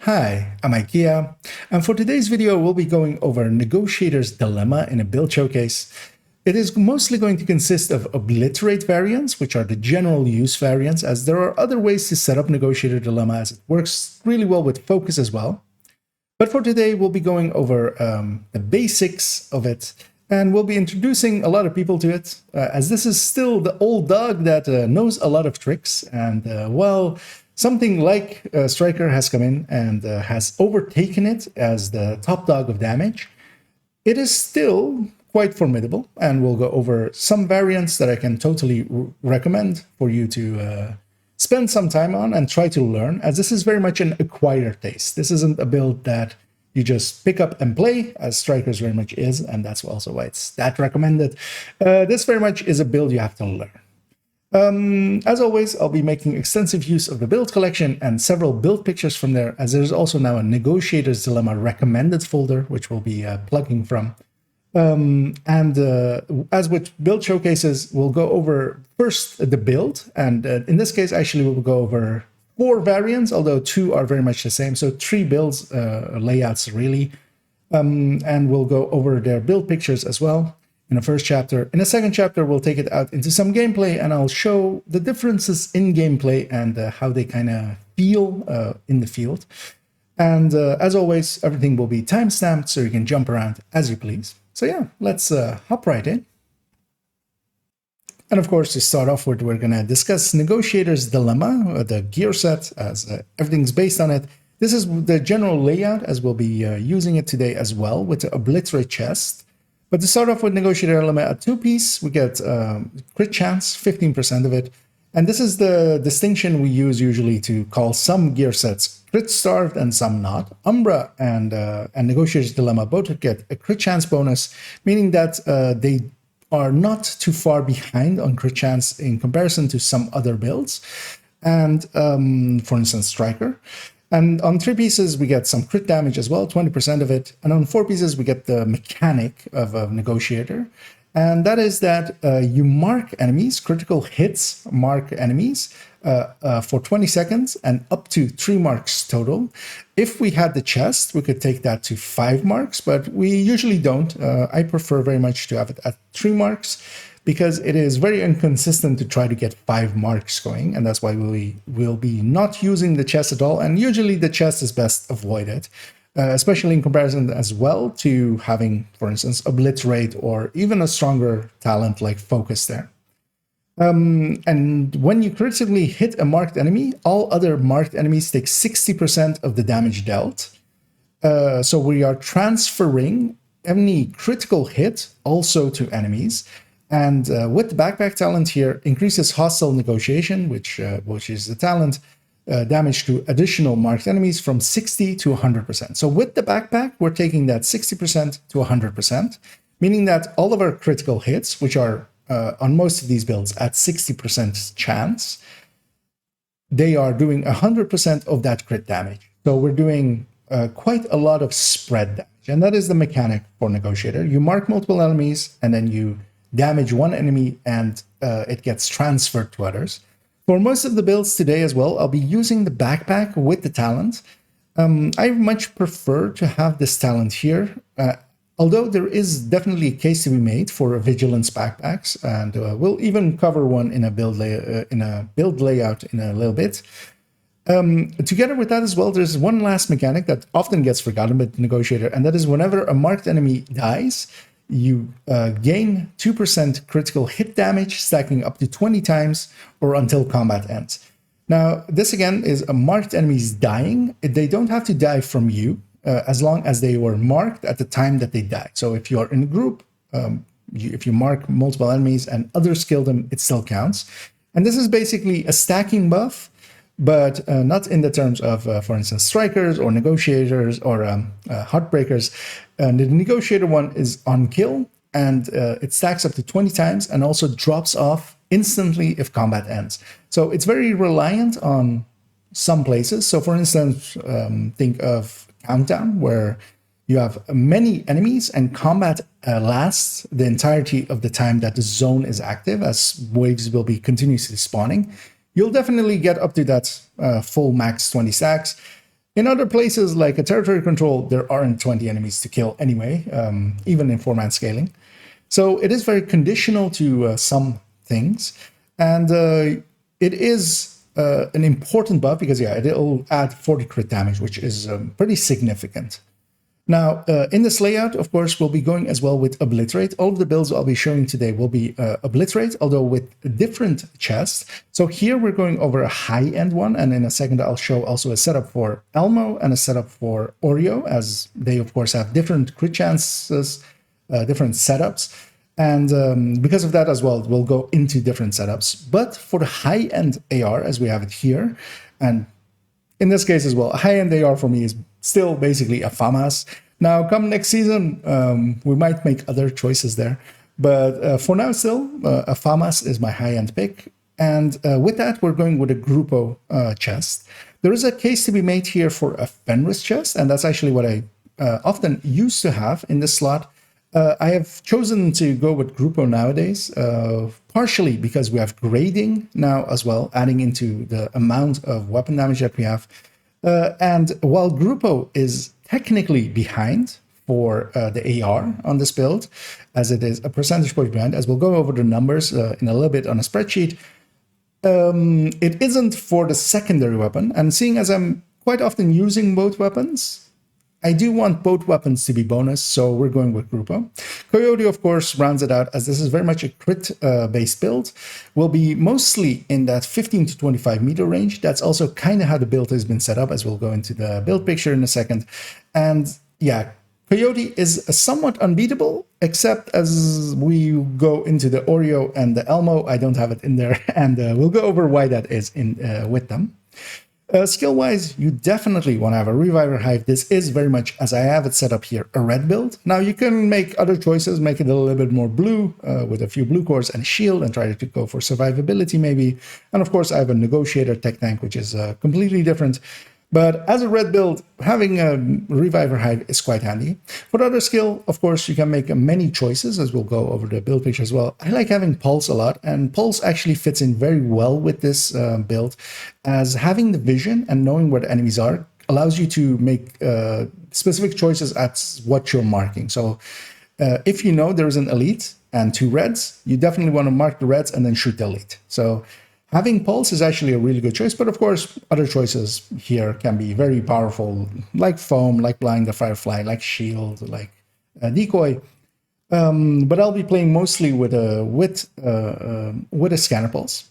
Hi, I'm IKEA, and for today's video we'll be going over Negotiator's Dilemma in a build showcase. It is mostly going to consist of obliterate variants, which are the general use variants, as there are other ways to set up Negotiator Dilemma as it works really well with focus as well. But for today we'll be going over the basics of it, and we'll be introducing a lot of people to it, as this is still the old dog that knows a lot of tricks, and well, something like Striker has come in and has overtaken it as the top dog of damage. It is still quite formidable, and we'll go over some variants that I can totally recommend for you to spend some time on and try to learn, as this is very much an acquired taste. This isn't a build that you just pick up and play, as Strikers very much is, and that's also why it's that recommended. This very much is a build you have to learn. As always, I'll be making extensive use of the build collection and several build pictures from there, as there's also now a Negotiators Dilemma recommended folder, which we'll be plugging from. As with build showcases, we'll go over first the build, and in this case, actually, we'll go over 4 variants, although 2 are very much the same, so 3 builds, layouts really, and we'll go over their build pictures as well in the first chapter. In the second chapter, we'll take it out into some gameplay, and I'll show the differences in gameplay and how they kind of feel in the field. And as always, everything will be timestamped, so you can jump around as you please. So yeah, let's hop right in. And of course, to start off with, we're going to discuss Negotiator's Dilemma, the gear set, as everything's based on it. This is the general layout, as we'll be using it today as well, with the obliterate chest. But to start off with Negotiator Dilemma, a 2-piece, we get crit chance, 15% of it. And this is the distinction we use usually to call some gear sets crit starved and some not. Umbra and Negotiator's Dilemma both get a crit chance bonus, meaning that they are not too far behind on crit chance in comparison to some other builds. And for instance, Striker. And on 3 pieces, we get some crit damage as well, 20% of it. And on 4 pieces, we get the mechanic of a Negotiator. And that is that you mark enemies, critical hits mark enemies for 20 seconds and up to 3 marks total. If we had the chest, we could take that to 5 marks, but we usually don't. I prefer very much to have it at 3 marks, because it is very inconsistent to try to get 5 marks going, and that's why we will be not using the chest at all, and usually the chest is best avoided, especially in comparison as well to having, for instance, obliterate or even a stronger talent like focus there. And when you critically hit a marked enemy, all other marked enemies take 60% of the damage dealt. So we are transferring any critical hit also to enemies. And with the backpack talent here, increases hostile negotiation, which is the talent, damage to additional marked enemies from 60 to 100%. So with the backpack, we're taking that 60% to 100%, meaning that all of our critical hits, which are on most of these builds at 60% chance, they are doing 100% of that crit damage. So we're doing quite a lot of spread damage. And that is the mechanic for Negotiator. You mark multiple enemies, and then you damage one enemy, and it gets transferred to others. For most of the builds today as well, I'll be using the backpack with the talent. I much prefer to have this talent here, although there is definitely a case to be made for vigilance backpacks, and we'll even cover one in a build layout in a little bit. Together with that as well, there's one last mechanic that often gets forgotten by the Negotiator, and that is whenever a marked enemy dies, you gain 2% critical hit damage, stacking up to 20 times or until combat ends. Now, this again is a marked enemies dying. They don't have to die from you, as long as they were marked at the time that they died. So if you're in a group, if you mark multiple enemies and others kill them, it still counts. And this is basically a stacking buff, but not in the terms of, for instance, Strikers or Negotiators or Heartbreakers. The Negotiator one is on kill, and it stacks up to 20 times and also drops off instantly if combat ends. So it's very reliant on some places. So for instance, think of Countdown, where you have many enemies and combat lasts the entirety of the time that the zone is active, as waves will be continuously spawning. You'll definitely get up to that full max 20 stacks. In other places, like a territory control, there aren't 20 enemies to kill anyway, even in 4-man scaling. So it is very conditional to some things. And it is an important buff because, yeah, it'll add 40 crit damage, which is pretty significant. Now, in this layout, of course, we'll be going as well with obliterate. All of the builds I'll be showing today will be obliterate, although with different chests. So here we're going over a high-end one, and in a second I'll show also a setup for Elmo and a setup for Oreo, as they, of course, have different crit chances, different setups. And because of that as well, we'll go into different setups. But for the high-end AR, as we have it here, and in this case as well, a high-end AR for me is still basically a Famas. Now, come next season, we might make other choices there. But for now, still, a Famas is my high-end pick. And with that, we're going with a Grupo chest. There is a case to be made here for a Fenris chest, and that's actually what I often used to have in this slot. I have chosen to go with Grupo nowadays, partially because we have grading now as well, adding into the amount of weapon damage that we have. And while Grupo is technically behind for the AR on this build, as it is a percentage point behind, as we'll go over the numbers in a little bit on a spreadsheet, it isn't for the secondary weapon. And seeing as I'm quite often using both weapons, I do want both weapons to be bonus, so we're going with Grupo. Coyote, of course, rounds it out, as this is very much a crit-based build. Will be mostly in that 15 to 25 meter range. That's also kind of how the build has been set up, as we'll go into the build picture in a second. And yeah, Coyote is somewhat unbeatable, except as we go into the Oreo and the Elmo. I don't have it in there, and we'll go over why that is with them. Skill-wise, you definitely want to have a Reviver Hive. This is very much, as I have it set up here, a red build. Now, you can make other choices, make it a little bit more blue, with a few blue cores and a shield, and try to go for survivability, maybe. And of course, I have a Negotiator tech tank, which is completely different. But as a red build, having a Reviver Hive is quite handy. For the other skill, of course, you can make many choices, as we'll go over the build picture as well. I like having Pulse a lot, and Pulse actually fits in very well with this build, as having the vision and knowing where the enemies are allows you to make specific choices at what you're marking. So if you know there's an elite and 2 reds, you definitely want to mark the reds and then shoot the elite. So having Pulse is actually a really good choice, but of course, other choices here can be very powerful, like Foam, like Blind the Firefly, like Shield, like Decoy. But I'll be playing mostly with a Scanner Pulse.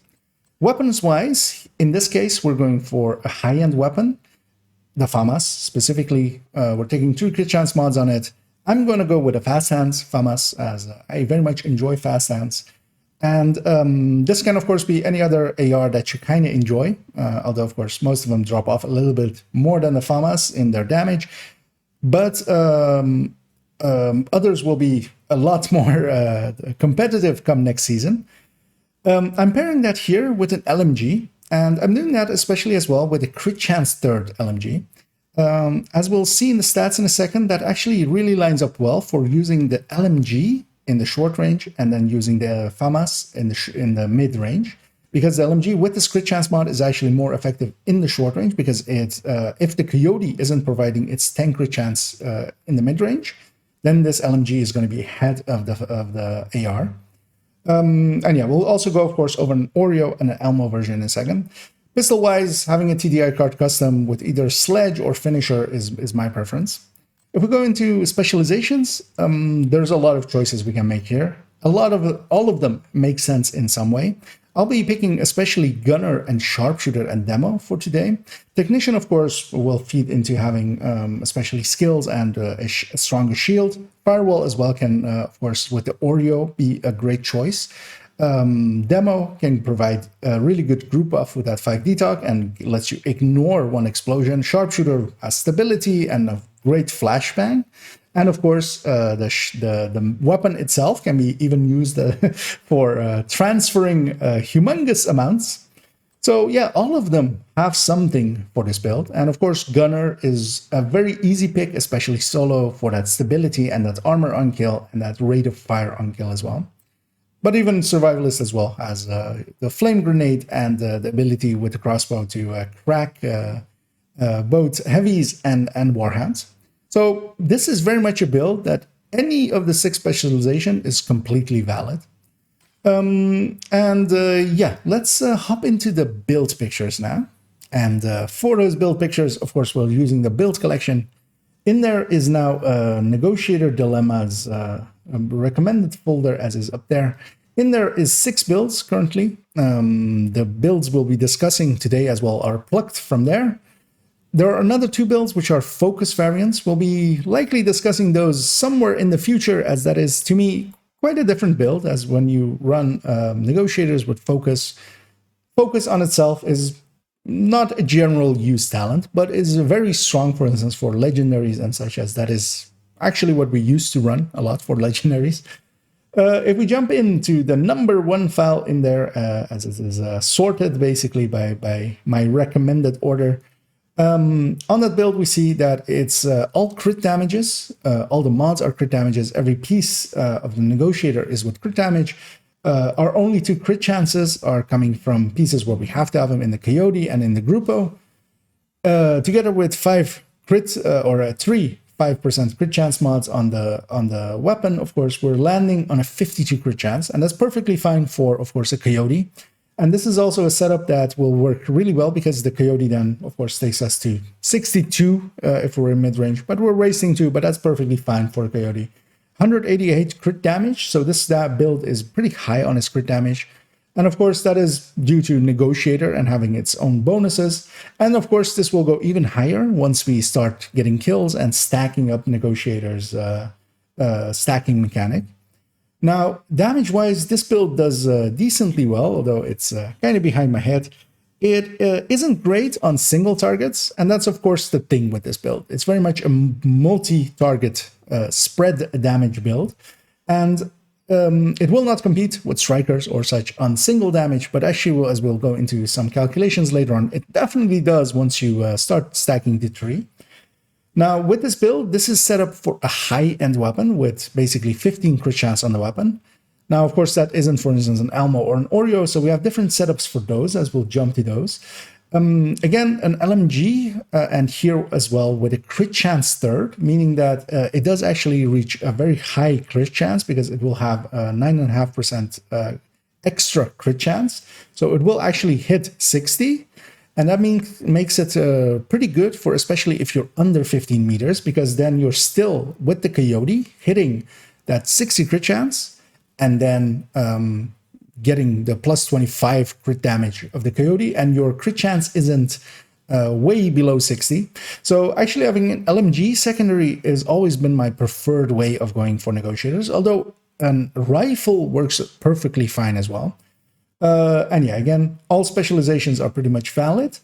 Weapons-wise, in this case, we're going for a high-end weapon, the Famas. Specifically, we're taking 2 crit chance mods on it. I'm going to go with a Fast Hands Famas, as I very much enjoy Fast Hands. And this can, of course, be any other AR that you kind of enjoy, although, of course, most of them drop off a little bit more than the Famas in their damage. But others will be a lot more competitive come next season. I'm pairing that here with an LMG, and I'm doing that especially as well with a crit chance 3rd LMG. As we'll see in the stats in a second, that actually really lines up well for using the LMG in the short range, and then using the Famas in the mid range, because the LMG with the crit chance mod is actually more effective in the short range, because it's if the Coyote isn't providing its 10 crit chance in the mid range, then this LMG is going to be ahead of the AR. And yeah, we'll also go, of course, over an Oreo and an Elmo version in a second. Pistol wise, having a TDI card custom with either Sledge or Finisher is my preference. If we go into specializations, there's a lot of choices we can make here. All of them make sense in some way. I'll be picking especially Gunner and Sharpshooter and Demo for today. Technician, of course, will feed into having especially skills and a stronger shield. Firewall as well can, of course, with the Oreo, be a great choice. Demo can provide a really good group buff with that 5D talk and lets you ignore one explosion. Sharpshooter has stability and a great flashbang. And of course, the weapon itself can be even used for transferring humongous amounts. So yeah, all of them have something for this build. And of course, Gunner is a very easy pick, especially solo, for that stability and that armor on kill and that rate of fire on kill as well. But even Survivalist as well has the flame grenade and the ability with the crossbow to crack both heavies and warhands. So this is very much a build that any of the 6 specialization is completely valid. Yeah, let's hop into the build pictures now. And for those build pictures, of course, we're using the build collection. In there is now Negotiator Dilemma's recommended folder, as is up there. In there is 6 builds currently. The builds we'll be discussing today as well are plucked from there. There are another 2 builds which are focus variants. We'll be likely discussing those somewhere in the future, as that is, to me, quite a different build, as when you run negotiators with focus on itself is not a general use talent, but is very strong, for instance, for legendaries and such, as that is actually what we used to run a lot for legendaries. If we jump into the number 1 file in there, as it is sorted basically by my recommended order, on that build we see that it's all crit damages, all the mods are crit damages, every piece of the negotiator is with crit damage. Our only 2 crit chances are coming from pieces where we have to have them in the Coyote and in the Grupo, together with 5 crit or 3 5% crit chance mods on the weapon. Of course, we're landing on a 52 crit chance, and that's perfectly fine for, of course, a Coyote. And this is also a setup that will work really well, because the Coyote then, of course, takes us to 62 if we're in mid-range, but we're racing 2, but that's perfectly fine for a Coyote. 188 crit damage, so this build is pretty high on its crit damage. And of course, that is due to Negotiator and having its own bonuses. And of course, this will go even higher once we start getting kills and stacking up Negotiator's stacking mechanic. Now, damage-wise, this build does decently well, although it's kind of behind my head. It isn't great on single targets, and that's, of course, the thing with this build. It's very much a multi-target spread damage build, and it will not compete with strikers or such on single damage, but actually, as we'll go into some calculations later on, it definitely does once you start stacking the tree. Now, with this build, this is set up for a high-end weapon with basically 15 crit chance on the weapon. Now, of course, that isn't, for instance, an Elmo or an Oreo, so we have different setups for those, as we'll jump to those. Again, an LMG, and here as well with a crit chance third, meaning that it does actually reach a very high crit chance, because it will have a 9.5% extra crit chance. So it will actually hit 60. And that makes it pretty good for, especially if you're under 15 meters, because then you're still with the Coyote hitting that 60 crit chance, and then getting the plus 25 crit damage of the Coyote, and your crit chance isn't way below 60. So actually having an LMG secondary has always been my preferred way of going for negotiators, although a rifle works perfectly fine as well. And yeah, again, all specializations are pretty much valid.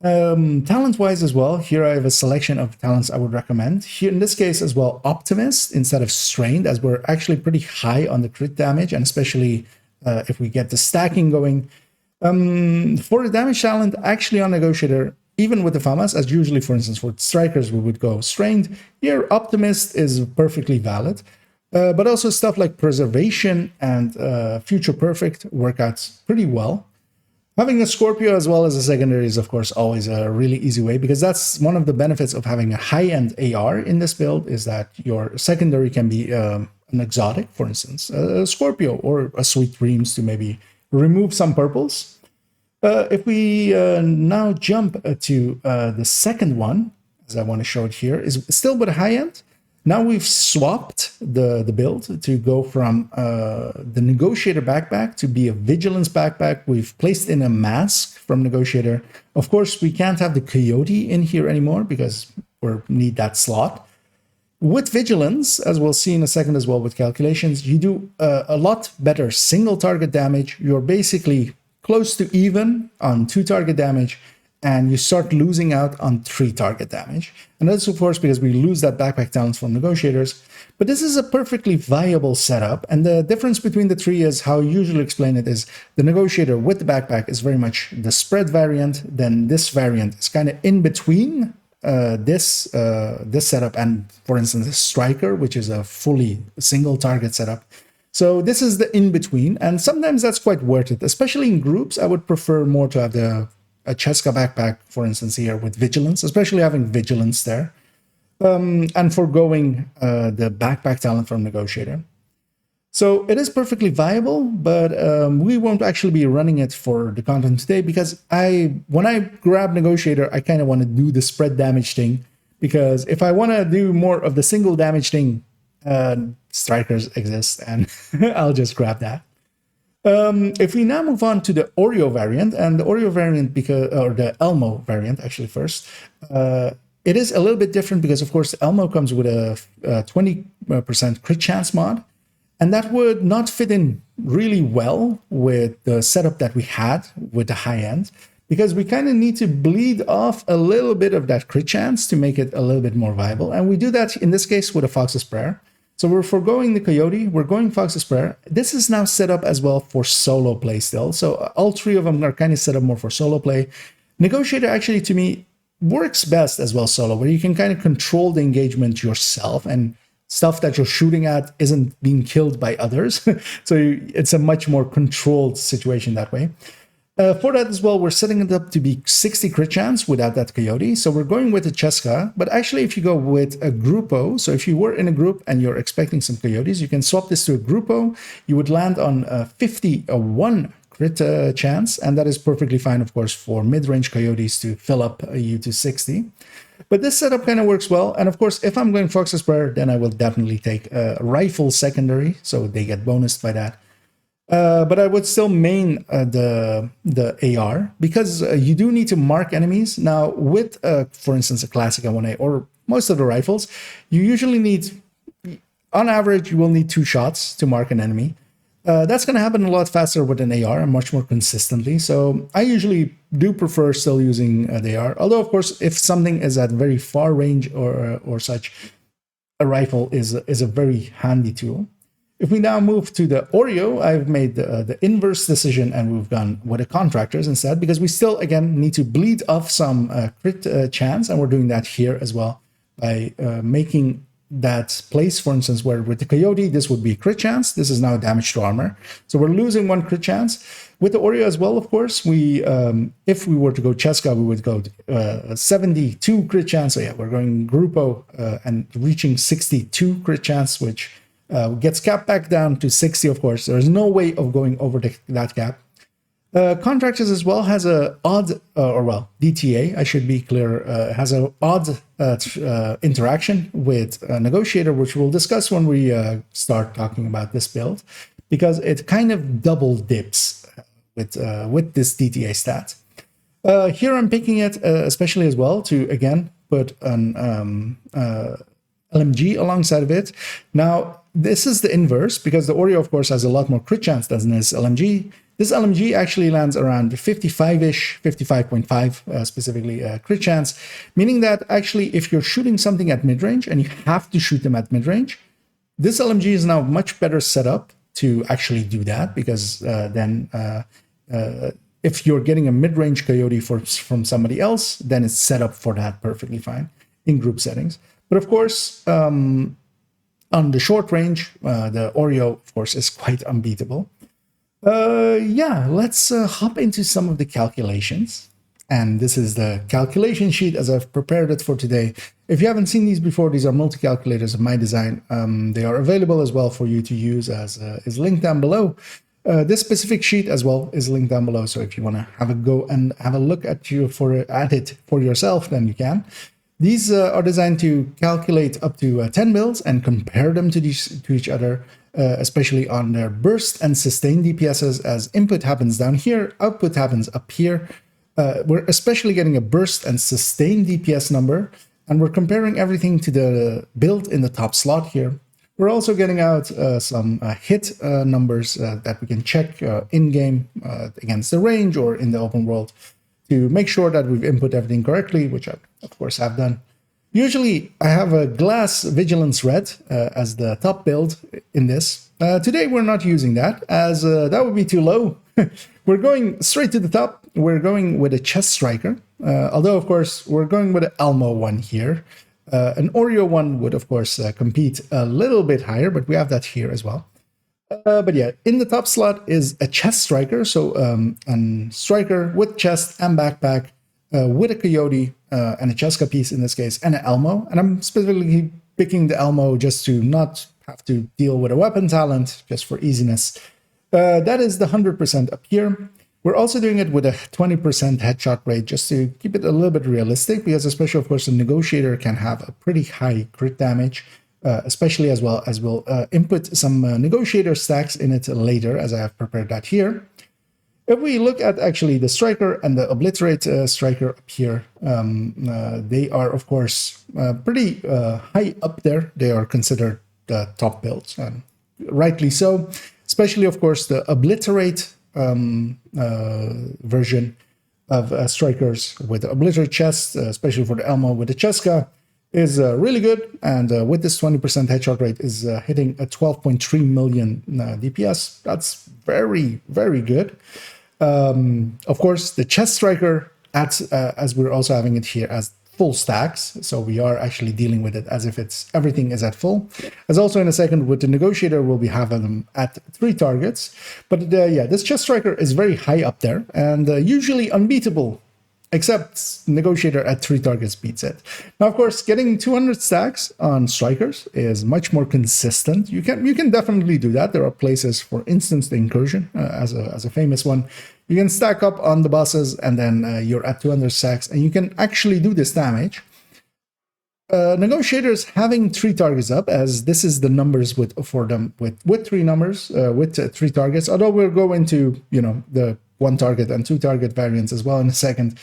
Talent-wise as well, here I have a selection of talents I would recommend. Here in this case as well, Optimist instead of Strained, as we're actually pretty high on the crit damage, and especially if we get the stacking going. For the damage talent, actually on Negotiator, even with the Famas, as usually, for instance, for strikers, we would go Strained. Here, Optimist is perfectly valid. But also stuff like Preservation and Future Perfect work out pretty well. Having a Scorpio as well as a secondary is, of course, always a really easy way, because that's one of the benefits of having a high-end AR in this build, is that your secondary can be an exotic, for instance, a Scorpio or a Sweet Dreams to maybe remove some purples. If we now jump to the second one, as I want to show it here, is still with a high-end. Now we've swapped the build to go from the Negotiator backpack to be a Vigilance backpack. We've placed in a mask from Negotiator. Of course, we can't have the Coyote in here anymore because we need that slot. With Vigilance, as we'll see in a second as well with calculations, you do a lot better single target damage. You're basically close to even on 2 target damage, and you start losing out on 3 target damage. And that's, of course, because we lose that backpack talent from Negotiators. But this is a perfectly viable setup, and the difference between the 3 is, how I usually explain it, is the Negotiator with the backpack is very much the spread variant, then this variant is kind of in between this setup and, for instance, the Striker, which is a fully single target setup. So this is the in-between, and sometimes that's quite worth it. Especially in groups, I would prefer more to have the a Cheska backpack, for instance, here with vigilance, especially having vigilance there, and foregoing the backpack talent from Negotiator. So it is perfectly viable, but we won't actually be running it for the content today because when I grab Negotiator, I kind of want to do the spread damage thing, because if I want to do more of the single damage thing, strikers exist, and I'll just grab that. If we now move on to the Oreo variant, and the Oreo variant, or the Elmo variant actually first, it is a little bit different because, of course, Elmo comes with a 20% crit chance mod, and that would not fit in really well with the setup that we had with the high end, because we kind of need to bleed off a little bit of that crit chance to make it a little bit more viable. And we do that in this case with a Fox's Prayer. So we're foregoing the Coyote, we're going Fox's Prayer. This is now set up as well for solo play still. So all three of them are kind of set up more for solo play. Negotiator actually, to me, works best as well solo, where you can kind of control the engagement yourself and stuff that you're shooting at isn't being killed by others. So it's a much more controlled situation that way. For that as well, we're setting it up to be 60 crit chance without that Coyote. So we're going with a Cheska, but actually if you go with a Grupo, so if you were in a group and you're expecting some Coyotes, you can swap this to a Grupo. You would land on a 51 crit chance, and that is perfectly fine, of course, for mid-range Coyotes to fill up you to 60. But this setup kind of works well. And of course, if I'm going Fox's Prayer, then I will definitely take a Rifle secondary, so they get bonused by that. But I would still main the AR, because you do need to mark enemies. Now, with, for instance, a classic M1A or most of the rifles, you usually need, on average, you will need 2 shots to mark an enemy. That's going to happen a lot faster with an AR and much more consistently. So I usually do prefer still using the AR. Although, of course, if something is at very far range or such, a rifle is a very handy tool. If we now move to the Oreo, I've made the inverse decision, and we've gone with the Contractors instead, because we still, again, need to bleed off some crit chance, and we're doing that here as well by making that place, for instance, where with the Coyote, this would be crit chance. This is now damage to armor. So we're losing 1 crit chance. With the Oreo as well, of course, we if we were to go Cheska, we would go 72 crit chance. So yeah, we're going Grupo and reaching 62 crit chance, which gets capped back down to 60, of course. There's no way of going over that cap. Contractors as well has a odd, DTA, I should be clear, has an odd interaction with Negotiator, which we'll discuss when we start talking about this build, because it kind of double dips with this DTA stat. Here I'm picking it especially as well to, again, put an LMG alongside of it. Now, this is the inverse, because the Oreo, of course, has a lot more crit chance than this LMG. This LMG actually lands around 55-ish, 55.5 specifically crit chance, meaning that actually if you're shooting something at mid-range and you have to shoot them at mid-range, this LMG is now much better set up to actually do that, because then if you're getting a mid-range Coyote from somebody else, then it's set up for that perfectly fine in group settings. But of course, on the short range, the Oreo, of course, is quite unbeatable. Yeah, let's hop into some of the calculations. And this is the calculation sheet as I've prepared it for today. If you haven't seen these before, these are multi-calculators of my design. They are available as well for you to use, as is linked down below. This specific sheet as well is linked down below. So if you want to have a go and have a look at it for yourself, then you can. These are designed to calculate up to 10 builds and compare them to each other, especially on their burst and sustain DPSs, as input happens down here, output happens up here. We're especially getting a burst and sustain DPS number, and we're comparing everything to the build in the top slot here. We're also getting out some hit numbers that we can check in-game against the range or in the open world, to make sure that we've input everything correctly, which I, of course, have done. Usually, I have a glass vigilance red as the top build in this. Today, we're not using that, as that would be too low. We're going straight to the top. We're going with a chest striker, although, of course, we're going with an Elmo one here. An Oreo one would, of course, compete a little bit higher, but we have that here as well. But yeah, in the top slot is a chest striker. So a striker with chest and backpack, with a coyote and a Cheska piece in this case, and an Elmo. And I'm specifically picking the Elmo just to not have to deal with a weapon talent, just for easiness. That is the 100% up here. We're also doing it with a 20% headshot rate just to keep it a little bit realistic, because especially, of course, the Negotiator can have a pretty high crit damage, especially as well as we'll input some Negotiator stacks in it later, as I have prepared that here. If we look at actually the Striker and the Obliterate Striker up here, they are, of course, pretty high up there. They are considered the top builds, and rightly so, especially, of course, the Obliterate version of Strikers with the Obliterate chest, especially for the Elmo with the Cheska, is really good. And with this 20% headshot rate is hitting a 12.3 million DPS. That's very, very good. Of course, the chest striker, as we're also having it here as full stacks, so we are actually dealing with it as if everything is at full. As also in a second with the Negotiator, we'll be having them at 3 targets. But yeah, this chest striker is very high up there and usually unbeatable, except Negotiator at 3 targets beats it. Now, of course, getting 200 stacks on strikers is much more consistent. You can definitely do that. There are places, for instance, the Incursion as a famous one. You can stack up on the bosses and then you're at 200 stacks and you can actually do this damage. Negotiators having 3 targets up, as this is the numbers for them with 3 numbers, with 3 targets, although we'll go into, the 1 target and 2 target variants as well in a second.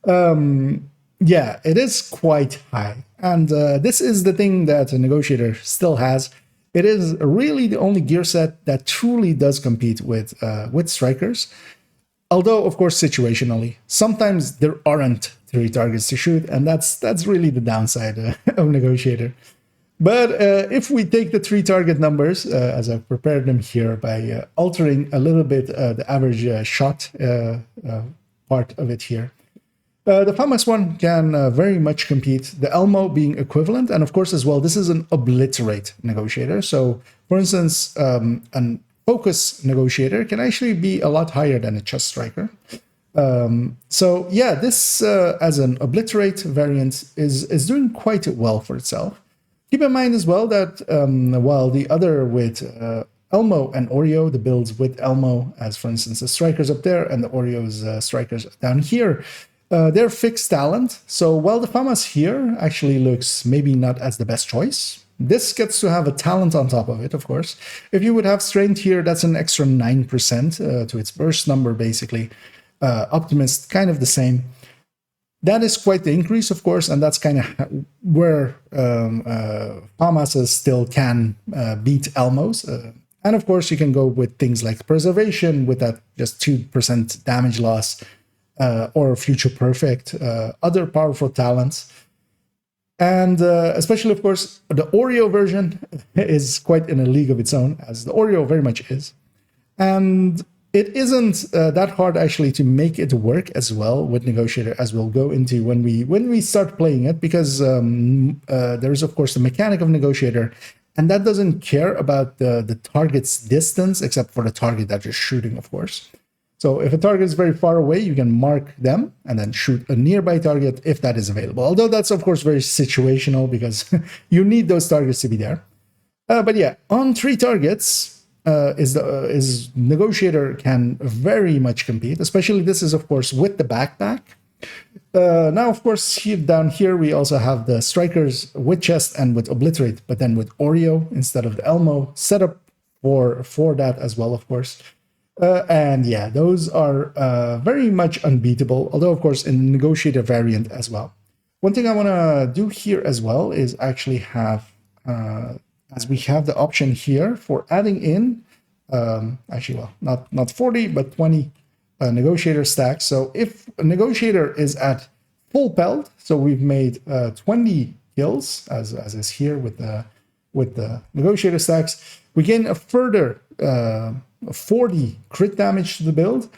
Yeah, it is quite high. And this is the thing that a Negotiator still has. It is really the only gear set that truly does compete with strikers. Although, of course, situationally, sometimes there aren't 3 targets to shoot, and that's really the downside of Negotiator. But if we take the 3 target numbers, as I've prepared them here by altering a little bit the average shot part of it here, the Famas one can very much compete, the Elmo being equivalent, and of course as well, this is an Obliterate Negotiator. So, for instance, an Focus Negotiator can actually be a lot higher than a Chest Striker. So yeah, this as an Obliterate variant is doing quite well for itself. Keep in mind as well that while the other with Elmo and Oreo, the builds with Elmo, as for instance the Strikers up there and the Oreo's Strikers down here, they're fixed talent. So while the Famas here actually looks maybe not as the best choice, this gets to have a talent on top of it, of course. If you would have Strength here, that's an extra 9% to its burst number, basically. Optimist, kind of the same. That is quite the increase, of course, and that's kind of where Famas still can beat Elmos. And of course, you can go with things like Preservation with that just 2% damage loss, or Future Perfect, other powerful talents. And especially, of course, the Oreo version is quite in a league of its own, as the Oreo very much is. And it isn't that hard actually to make it work as well with Negotiator, as we'll go into when we start playing it, because there is, of course, the mechanic of Negotiator, and that doesn't care about the target's distance, except for the target that you're shooting, of course. So if a target is very far away, you can mark them and then shoot a nearby target if that is available. Although that's, of course, very situational because you need those targets to be there. But yeah, on 3 targets is Negotiator can very much compete. Especially this is, of course, with the backpack. Now, of course, down here we also have the Strikers with Chest and with Obliterate, but then with Oreo instead of the Elmo set up for that as well, of course. And yeah, those are very much unbeatable, although, of course, in the Negotiator variant as well. One thing I want to do here as well is actually have, as we have the option here for adding in, actually, well, not 40, but 20 Negotiator stacks. So if a Negotiator is at full pelt, so we've made 20 kills, as is here with the Negotiator stacks, we gain a further 40 crit damage to the build,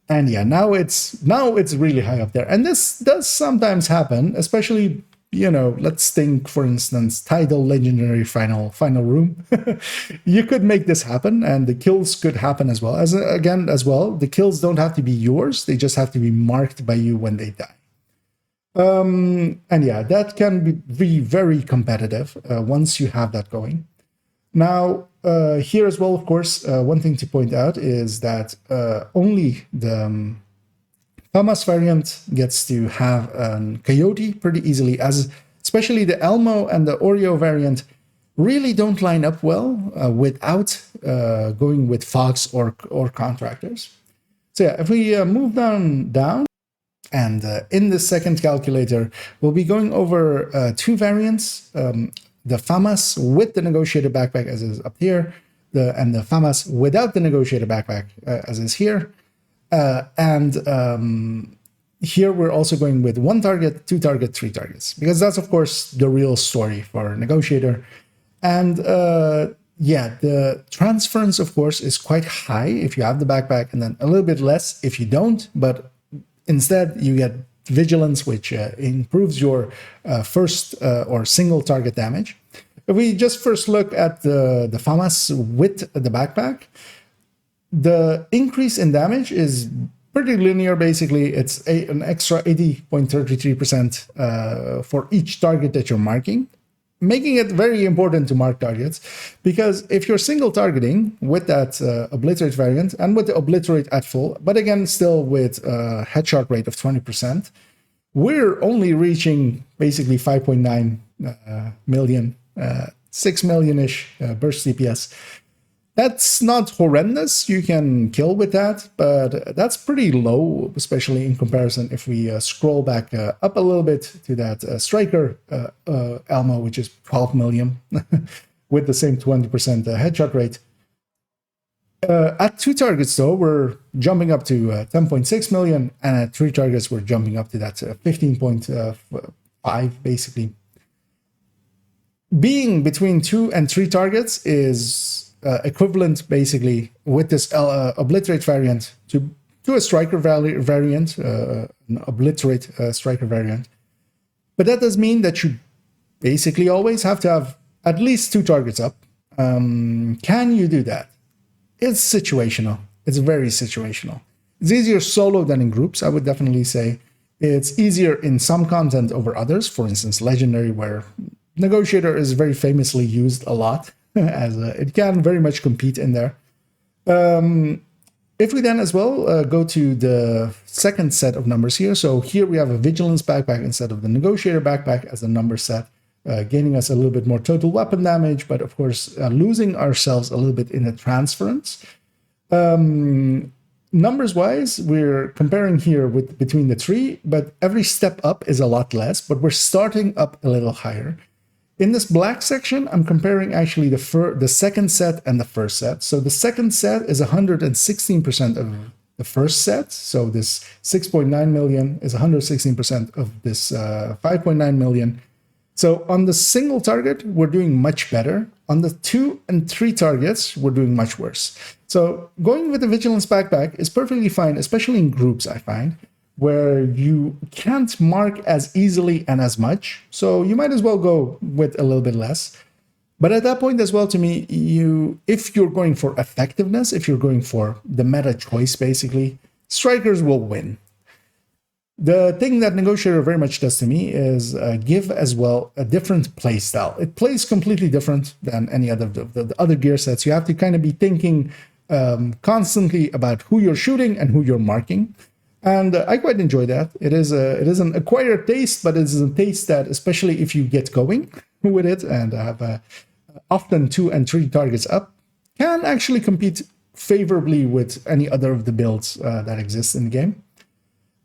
and yeah, now it's really high up there. And this does sometimes happen, especially let's think, for instance, Tidal Legendary Final Room. You could make this happen, and the kills could happen as well. The kills don't have to be yours. They just have to be marked by you when they die. And yeah, that can be very competitive once you have that going. Now, here as well, of course, one thing to point out is that only the Famas variant gets to have a coyote pretty easily, as especially the Elmo and the Oreo variant really don't line up well without going with fox or contractors. So yeah, if we move down, and in the second calculator, we'll be going over two variants, the Famas with the Negotiator backpack as is up here, and the Famas without the Negotiator backpack as is here. Here we're also going with 1 target, 2 target, 3 targets, because that's of course the real story for Negotiator. And yeah, the transference of course is quite high if you have the backpack, and then a little bit less if you don't, but instead you get vigilance, which improves your first or single target damage. If we just first look at the Famas with the backpack, the increase in damage is pretty linear. Basically, it's an extra 80.33% for each target that you're marking, making it very important to mark targets, because if you're single targeting with that obliterate variant and with the obliterate at full, but again, still with a headshot rate of 20%, we're only reaching basically 5.9 million, 6 million-ish burst CPS. That's not horrendous. You can kill with that, but that's pretty low, especially in comparison if we scroll back up a little bit to that striker Elmo, which is 12 million with the same 20% headshot rate. At 2 targets, though, we're jumping up to 10.6 million, and at 3 targets, we're jumping up to that 15.5, basically. Being between 2 and 3 targets is equivalent, basically, with this obliterate variant to a striker variant, an obliterate striker variant. But that does mean that you basically always have to have at least 2 targets up. Can you do that? It's situational. It's very situational. It's easier solo than in groups, I would definitely say. It's easier in some content over others, for instance, Legendary, where Negotiator is very famously used a lot, as it can very much compete in there. If we then as well go to the second set of numbers here, so here we have a Vigilance backpack instead of the Negotiator backpack as a number set, gaining us a little bit more total weapon damage, but of course losing ourselves a little bit in the transference. Numbers-wise, we're comparing here between the 3, but every step up is a lot less, but we're starting up a little higher. In this black section, I'm comparing actually the second set and the first set. So the second set is 116% of the first set. So this 6.9 million is 116% of this 5.9 million. So on the single target, we're doing much better. On the 2 and 3 targets, we're doing much worse. So going with the Vigilance backpack is perfectly fine, especially in groups, I find, where you can't mark as easily and as much. So you might as well go with a little bit less. But at that point as well, to me, if you're going for effectiveness, if you're going for the meta choice, basically, strikers will win. The thing that Negotiator very much does to me is give as well a different play style. It plays completely different than any other the other gear sets. You have to kind of be thinking constantly about who you're shooting and who you're marking. And I quite enjoy that. It is an acquired taste, but it's a taste that, especially if you get going with it and have often 2 and 3 targets up, can actually compete favorably with any other of the builds that exist in the game.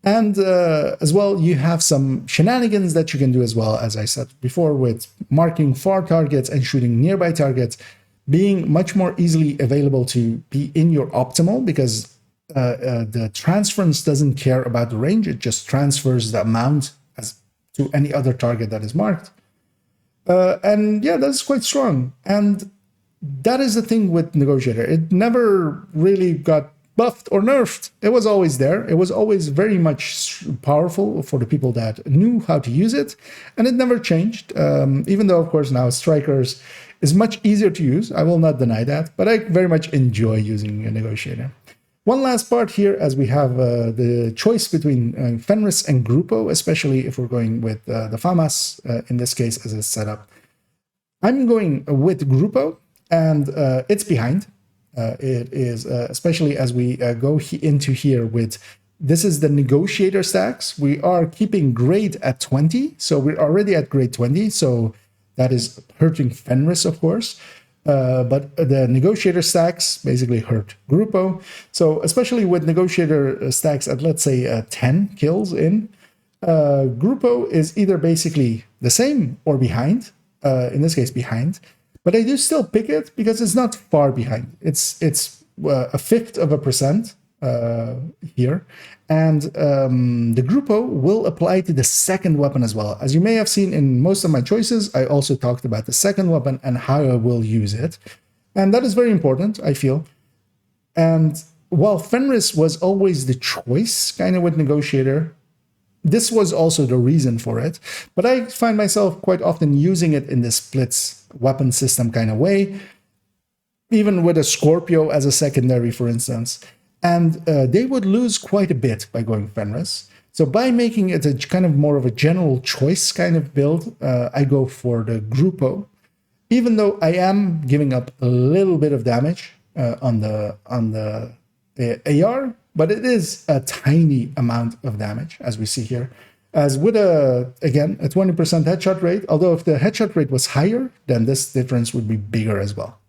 And as well, you have some shenanigans that you can do as well, as I said before, with marking far targets and shooting nearby targets, being much more easily available to be in your optimal, because the transference doesn't care about the range. It just transfers the amount as to any other target that is marked. And yeah, that's quite strong. And that is the thing with Negotiator. It never really got... buffed or nerfed. It was always there. It was always very much powerful for the people that knew how to use it, and it never changed. Even though, of course, now Strikers is much easier to use. I will not deny that, but I very much enjoy using a Negotiator. One last part here, as we have the choice between Fenris and Grupo, especially if we're going with the Famas, in this case, as a setup. I'm going with Grupo, and it's behind. It is, especially as we go into here with, this is the Negotiator stacks. We are keeping grade at 20, so we're already at grade 20, so that is hurting Fenris, of course. But the Negotiator stacks basically hurt Grupo. So especially with Negotiator stacks at, let's say, 10 kills in, Grupo is either basically the same or behind, in this case behind. But I do still pick it because it's not far behind. It's 1/5% here. And the Grupo will apply to the second weapon as well. As you may have seen in most of my choices, I also talked about the second weapon and how I will use it. And that is very important, I feel. And while Fenris was always the choice, kind of with Negotiator, this was also the reason for it. But I find myself quite often using it in this splits weapon system kind of way, even with a Scorpio as a secondary, for instance. And they would lose quite a bit by going Fenris. So by making it a kind of more of a general choice kind of build, I go for the Grupo, even though I am giving up a little bit of damage on the AR, but it is a tiny amount of damage, as we see here. As with, again, a 20% headshot rate, although if the headshot rate was higher, then this difference would be bigger as well.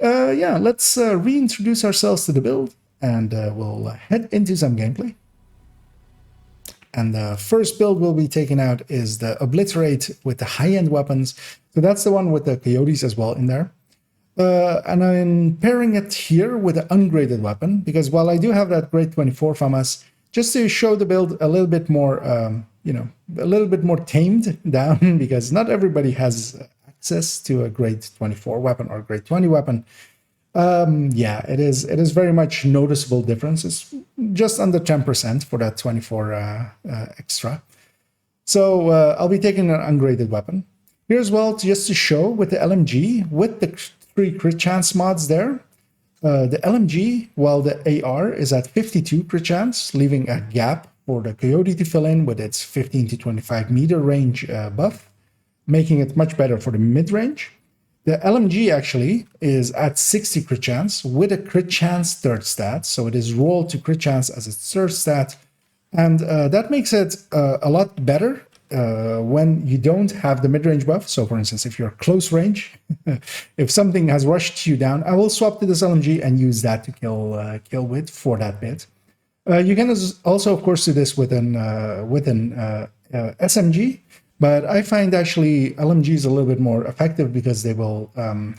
Yeah, let's reintroduce ourselves to the build, and we'll head into some gameplay. And the first build we'll be taking out is the Obliterate with the high-end weapons. So that's the one with the Coyotes as well in there. And I'm pairing it here with an ungraded weapon, because while I do have that grade 24 Famas, just to show the build a little bit more, you know, a little bit more tamed down, because not everybody has access to a grade 24 weapon or grade 20 weapon. Yeah, it is very much noticeable difference. It's just under 10% for that 24 extra. So I'll be taking an ungraded weapon. Here as well, just to show with the LMG, with the 3 crit chance mods there, the LMG, while the AR is at 52 crit chance, leaving a gap for the Coyote to fill in with its 15 to 25 meter range buff, making it much better for the mid-range. The LMG actually is at 60 crit chance with a crit chance third stat, so it is rolled to crit chance as its third stat, and that makes it a lot better when you don't have the mid-range buff. So for instance, if you're close range, if something has rushed you down, I will swap to this LMG and use that to kill with for that bit. You can also, of course, do this with an SMG, but I find actually LMG is a little bit more effective because they will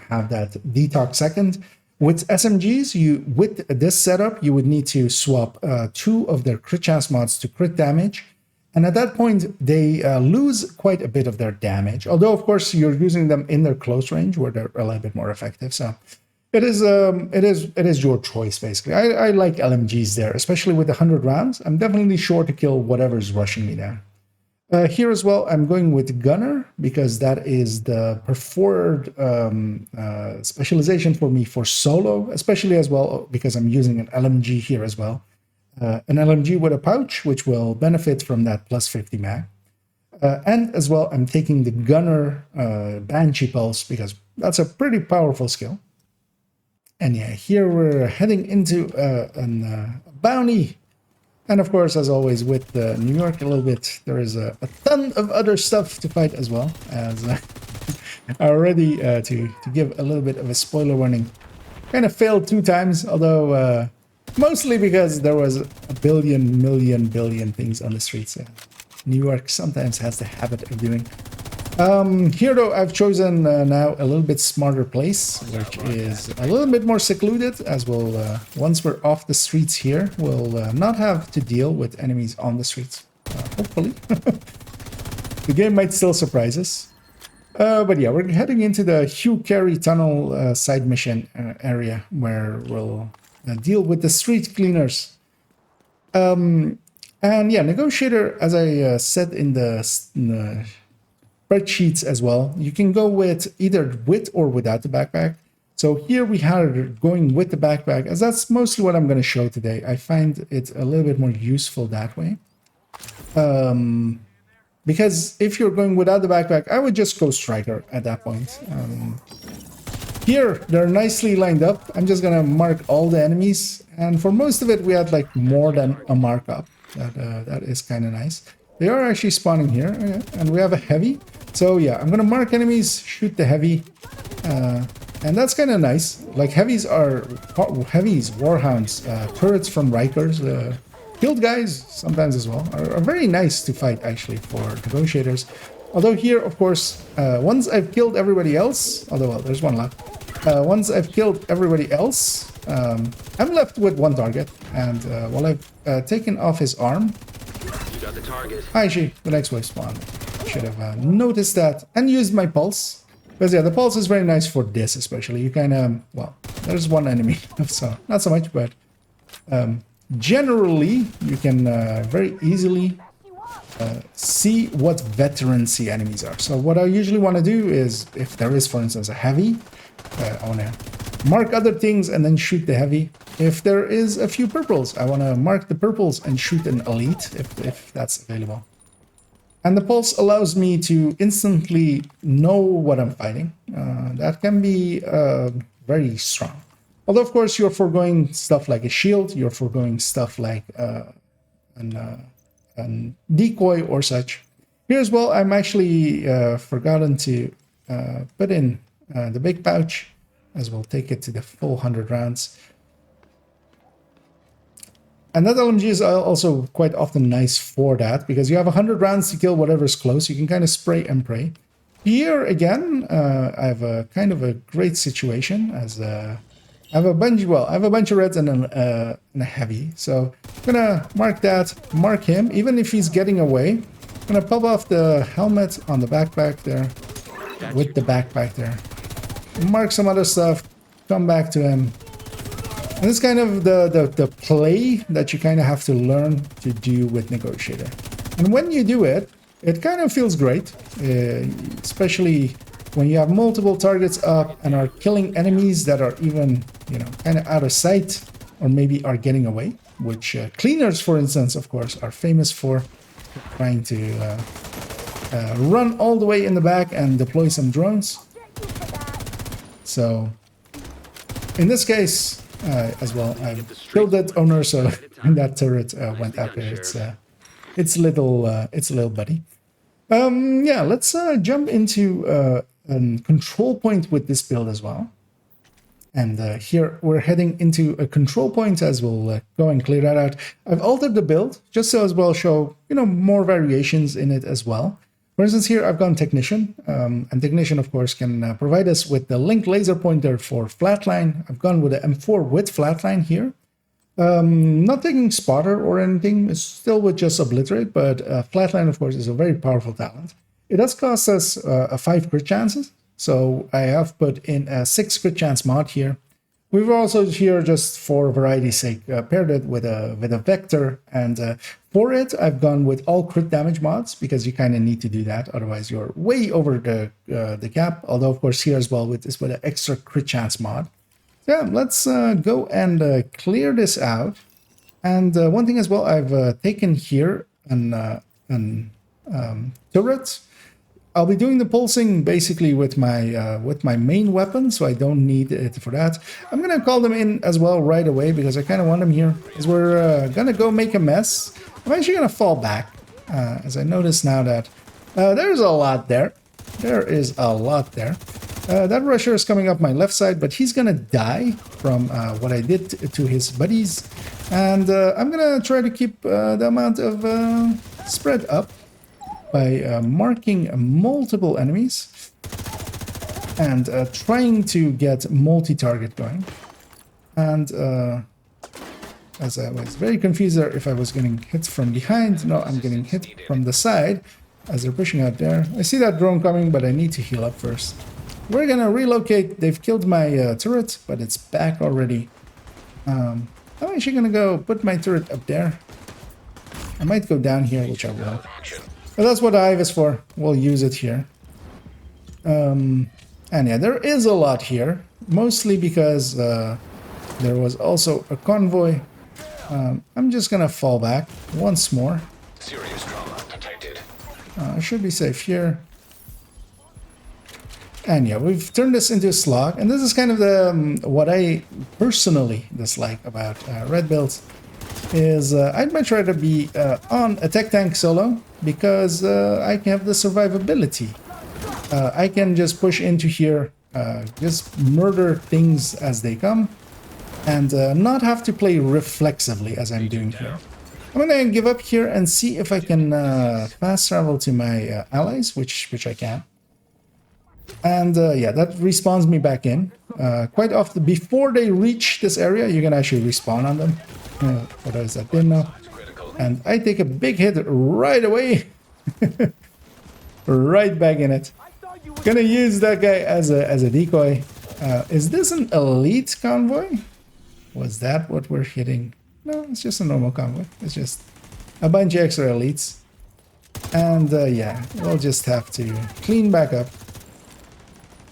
have that detox second. With SMGs, with this setup, you would need to swap 2 of their crit chance mods to crit damage. And at that point, they lose quite a bit of their damage. Although, of course, you're using them in their close range where they're a little bit more effective. So it is your choice, basically. I like LMGs there, especially with 100 rounds. I'm definitely sure to kill whatever's rushing me down. Here as well, I'm going with Gunner because that is the preferred specialization for me for solo, especially as well because I'm using an LMG here as well. An LMG with a pouch, which will benefit from that plus 50 mag. And as well, I'm taking the Gunner Banshee Pulse because that's a pretty powerful skill. And yeah, here we're heading into a bounty. And of course, as always, with New York a little bit, there is a ton of other stuff to fight as well. As already to give a little bit of a spoiler warning, kind of failed 2 times, although mostly because there was a billion things on the streets. New York sometimes has the habit of doing. Here though, I've chosen now a little bit smarter place, which is a little bit more secluded, as we'll, once we're off the streets here, we'll not have to deal with enemies on the streets, hopefully. The game might still surprise us. But yeah, we're heading into the Hugh Carey Tunnel side mission area, where we'll deal with the street cleaners. And yeah, Negotiator, as I said in the spreadsheets as well, you can go with either with or without the backpack. So here we are going with the backpack, as that's mostly what I'm going to show today. I find it a little bit more useful that way. Because if you're going without the backpack, I would just go striker at that point. Here, they're nicely lined up. I'm just going to mark all the enemies. And for most of it, we had like more than a markup. That is kind of nice. They are actually spawning here. Okay. And we have a heavy. So yeah, I'm going to mark enemies, shoot the heavy. And that's kind of nice. Like heavies, warhounds, turrets from Rikers, killed guys sometimes as well, are very nice to fight actually for negotiators. Although here, of course, once I've killed everybody else, although well, there's one left. Once I've killed everybody else, I'm left with one target. And while I've taken off his arm, You got the target. actually, the next wave spawned. Should have noticed that and used my pulse. Because yeah, the pulse is very nice for this especially. You kind of, well, there's one enemy, so not so much, but generally you can very easily see what veterancy enemies are. So what I usually want to do is, if there is, for instance, a heavy, I want to mark other things and then shoot the heavy. If there is a few purples, I want to mark the purples and shoot an elite if that's available. And the pulse allows me to instantly know what I'm fighting. That can be very strong. Although, of course, you're foregoing stuff like a shield, you're foregoing stuff like a decoy or such. Here as well, I'm actually forgotten to put in the big pouch, as we'll take it to the full 100 rounds. And that LMG is also quite often nice for that, because you have 100 rounds to kill whatever's close. You can kind of spray and pray. Here again, I have a kind of a great situation, as I have a bunch of reds and a heavy. So I'm gonna mark that, mark him, even if he's getting away. I'm gonna pop off the helmet on the backpack there, with the backpack there. Mark some other stuff, come back to him. And it's kind of the play that you kind of have to learn to do with Negotiator. And when you do it, it kind of feels great, especially when you have multiple targets up and are killing enemies that are even, you know, kind of out of sight or maybe are getting away, which cleaners, for instance, of course, are famous for, trying to run all the way in the back and deploy some drones. So in this case, as well, I killed that owner, so that turret went out there. It's little buddy. Yeah, let's jump into a control point with this build as well. And here we're heading into a control point, as we'll go and clear that out. I've altered the build just so as well show, you know, more variations in it as well. For instance, here I've gone Technician, and Technician, of course, can provide us with the linked laser pointer for Flatline. I've gone with the M4 with Flatline here. Not taking Spotter or anything, it's still with just Obliterate, but Flatline, of course, is a very powerful talent. It does cost us 5 crit chances, so I have put in a 6 crit chance mod here. We've also here, just for variety's sake, paired it with a vector, and for it, I've gone with all crit damage mods, because you kind of need to do that, otherwise you're way over the cap. Although, of course, here as well with an extra crit chance mod. So yeah, let's go and clear this out. And one thing as well, I've taken here an turret. I'll be doing the pulsing basically with my main weapon, so I don't need it for that. I'm gonna call them in as well right away, because I kind of want them here, as we're gonna go make a mess. I'm actually gonna fall back, as I notice now that there's a lot there. There is a lot there. That rusher is coming up my left side, but he's gonna die from what I did to his buddies, and I'm gonna try to keep the amount of spread up by marking multiple enemies and trying to get multi-target going. And as I was very confused there if I was getting hit from behind. No, I'm getting hit from the side as they're pushing out there. I see that drone coming, but I need to heal up first. We're gonna relocate. They've killed my turret, but it's back already. I'm actually gonna go put my turret up there. I might go down here, which I will. But that's what the hive is for. We'll use it here. And yeah, there is a lot here. Mostly because there was also a convoy. I'm just gonna fall back once more. Serious trauma detected. I should be safe here. And yeah, we've turned this into a slog. And this is kind of the what I personally dislike about red builds. Is I'd much rather be on a tech tank solo because I can have the survivability. I can just push into here, just murder things as they come, and not have to play reflexively as I'm doing here. I'm gonna give up here and see if I can fast travel to my allies, which I can. And yeah, that respawns me back in. Quite often, before they reach this area, you can actually respawn on them. For those that didn't know. And I take a big hit right away. Right back in it. Gonna use that guy as a decoy. Is this an elite convoy? Was that what we're hitting? No, it's just a normal convoy. It's just a bunch of extra elites. And yeah, we'll just have to clean back up.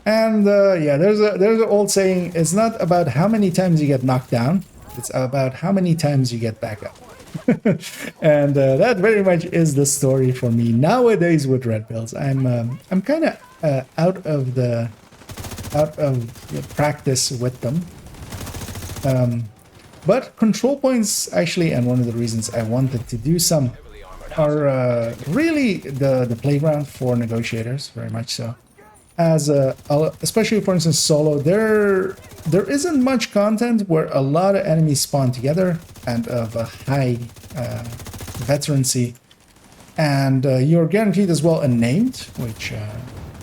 And yeah, there's an old saying, it's not about how many times you get knocked down, it's about how many times you get back up. And that very much is the story for me nowadays with red builds. I'm kind of out of the practice with them. But control points actually, and one of the reasons I wanted to do some, are really the playground for negotiators, very much so. As especially for instance solo, there isn't much content where a lot of enemies spawn together and of a high veterancy, and you're guaranteed as well a named, which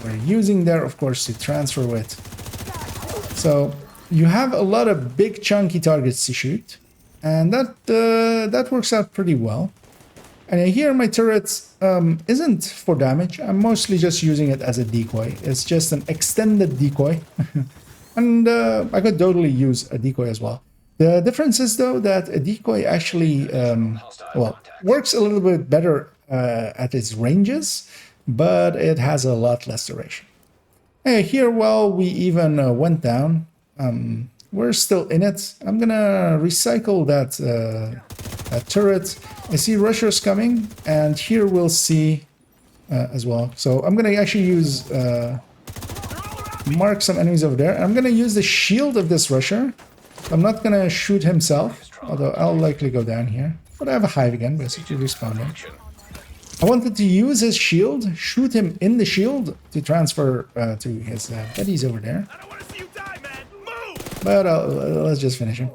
we're using there of course to transfer with. So you have a lot of big chunky targets to shoot, and that works out pretty well. And here my turret isn't for damage. I'm mostly just using it as a decoy. It's just an extended decoy. And I could totally use a decoy as well. The difference is though that a decoy actually well, works a little bit better at its ranges, but it has a lot less duration. Hey, here while we even went down, we're still in it. I'm gonna recycle that turret. I see rushers coming, and here we'll see as well. So I'm gonna actually use mark some enemies over there. And I'm gonna use the shield of this rusher. I'm not gonna shoot himself, although I'll likely go down here. But I have a hive again, basically respawning. I wanted to use his shield, shoot him in the shield to transfer to his buddies over there. But let's just finish him.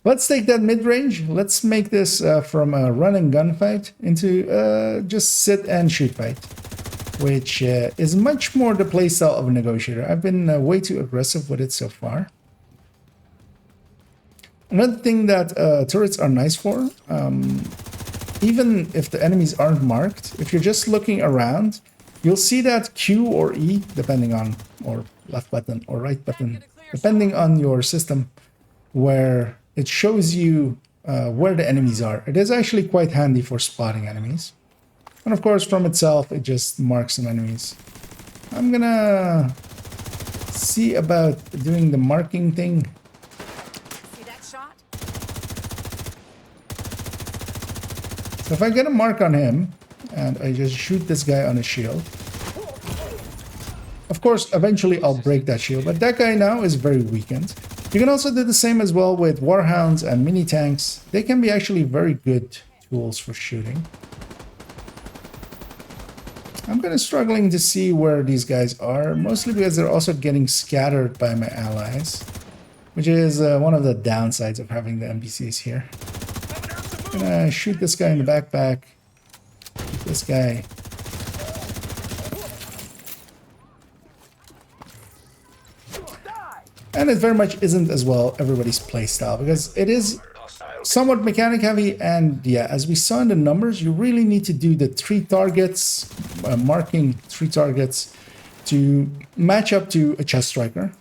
Let's take that mid-range. Let's make this from a run and gun fight into just sit and shoot fight, which is much more the playstyle of a negotiator. I've been way too aggressive with it so far. Another thing that turrets are nice for, even if the enemies aren't marked, if you're just looking around, you'll see that Q or E, depending on, or left button or right button, depending on your system, where it shows you where the enemies are. It is actually quite handy for spotting enemies. And of course, from itself, it just marks some enemies. I'm gonna see about doing the marking thing. See that shot? So if I get a mark on him, and I just shoot this guy on his shield, of course, eventually I'll break that shield, but that guy now is very weakened. You can also do the same as well with warhounds and mini tanks. They can be actually very good tools for shooting. I'm kind of struggling to see where these guys are, mostly because they're also getting scattered by my allies, which is one of the downsides of having the NPCs here. I'm gonna shoot this guy in the backpack. Shoot this guy. And it very much isn't as well everybody's playstyle, because it is somewhat mechanic heavy, and yeah, as we saw in the numbers, you really need to do the 3 targets, marking 3 targets to match up to a chest striker.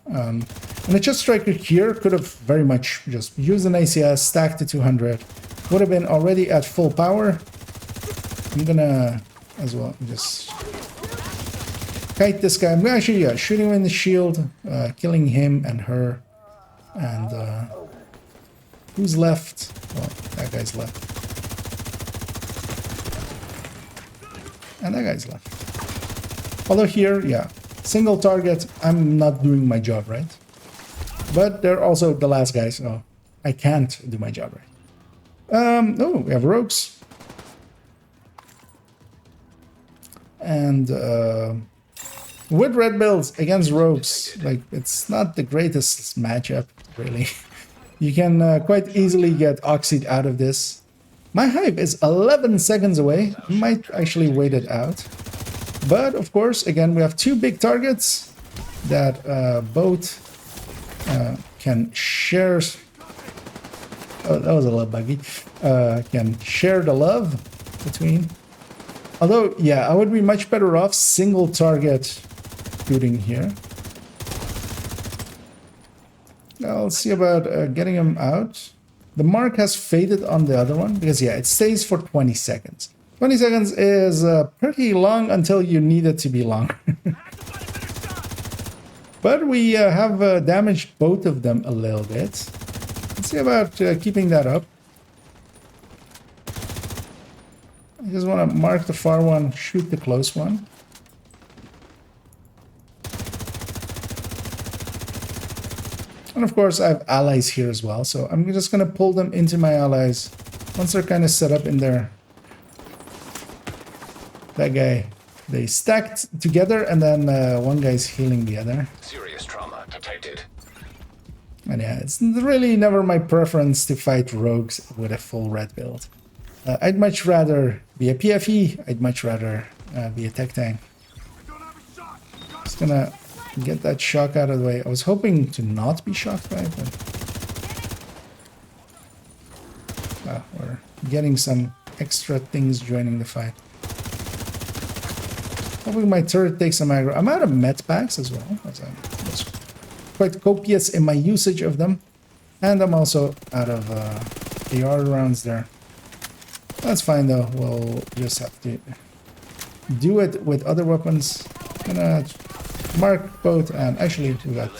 And a chest striker here could have very much just used an ACS, stacked to 200. Would have been already at full power. I'm gonna, as well, just kite this guy. I'm actually, yeah, shooting him in the shield, killing him and her. And, who's left? Well, that guy's left. And that guy's left. Although here, yeah, single target, I'm not doing my job right. But they're also the last guys, so I can't do my job right. Oh, we have rogues. And with red builds against rogues, like, it's not the greatest matchup, really. You can quite easily get oxied out of this. My hive is 11 seconds away. I might actually wait it out. But, of course, again, we have two big targets that both can share... Oh, that was a little buggy. Can share the love between. Although, yeah, I would be much better off single target shooting here. I'll see about getting him out. The mark has faded on the other one because, yeah, it stays for 20 seconds. 20 seconds is pretty long until you need it to be long. But we have damaged both of them a little bit. Let's see about keeping that up. I just want to mark the far one, shoot the close one. And of course, I have allies here as well, so I'm just going to pull them into my allies once they're kind of set up in there. That guy, they stacked together, and then one guy's healing the other. Serious trauma detected. And yeah, it's really never my preference to fight rogues with a full red build. I'd much rather be a PFE. I'd much rather be a tech tank. Just gonna get that shock out of the way. I was hoping to not be shocked by it, but we're getting some extra things joining the fight. Hoping my turret takes some aggro. I'm out of med packs as well, as I was quite copious in my usage of them. And I'm also out of AR rounds there. That's fine though, we'll just have to do it with other weapons. Gonna mark both, and actually we got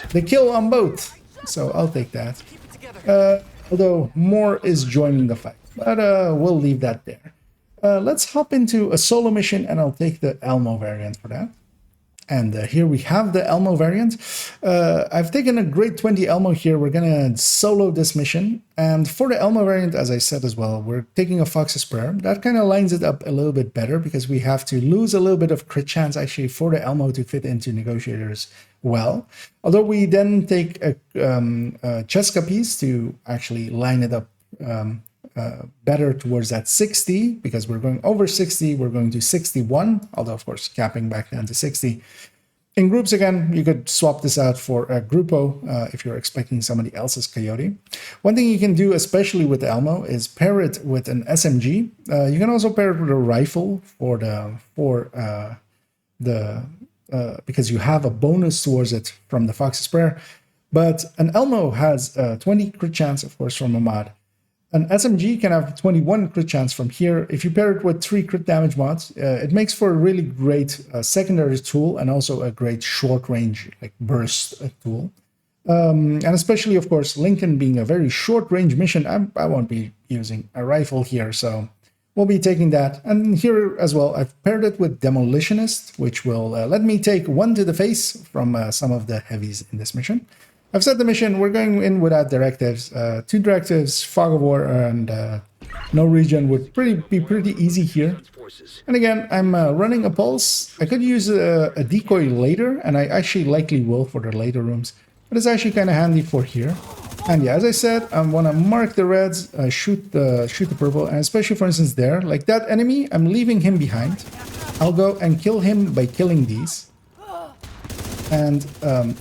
the kill on both, so I'll take that. Although more is joining the fight, but we'll leave that there. Let's hop into a solo mission, and I'll take the Elmo variant for that. And here we have the Elmo variant. I've taken a grade 20 Elmo here. We're gonna solo this mission. And for the Elmo variant, as I said as well, we're taking a Fox's Prayer. That kind of lines it up a little bit better because we have to lose a little bit of crit chance actually for the Elmo to fit into Negotiators well. Although we then take a Cheska piece to actually line it up better towards that 60, because we're going over 60, we're going to 61, although of course capping back down to 60. In groups again, you could swap this out for a Grupo if you're expecting somebody else's Coyote. One thing you can do, especially with Elmo, is pair it with an SMG. You can also pair it with a rifle because you have a bonus towards it from the Fox's Prayer. But an Elmo has 20 crit chance, of course, from a mod. An SMG can have 21 crit chance from here. If you pair it with 3 crit damage mods, it makes for a really great secondary tool and also a great short range like burst tool. And especially, of course, Lincoln being a very short range mission, I won't be using a rifle here, so we'll be taking that. And here as well, I've paired it with Demolitionist, which will let me take 1 to the face from some of the heavies in this mission. I've set the mission. We're going in without directives. 2 directives, Fog of War, and no region would be pretty easy here. And again, I'm running a pulse. I could use a decoy later, and I actually likely will for the later rooms. But it's actually kind of handy for here. And yeah, as I said, I want to mark the reds, shoot the purple, and especially, for instance, there, like that enemy, I'm leaving him behind. I'll go and kill him by killing these. And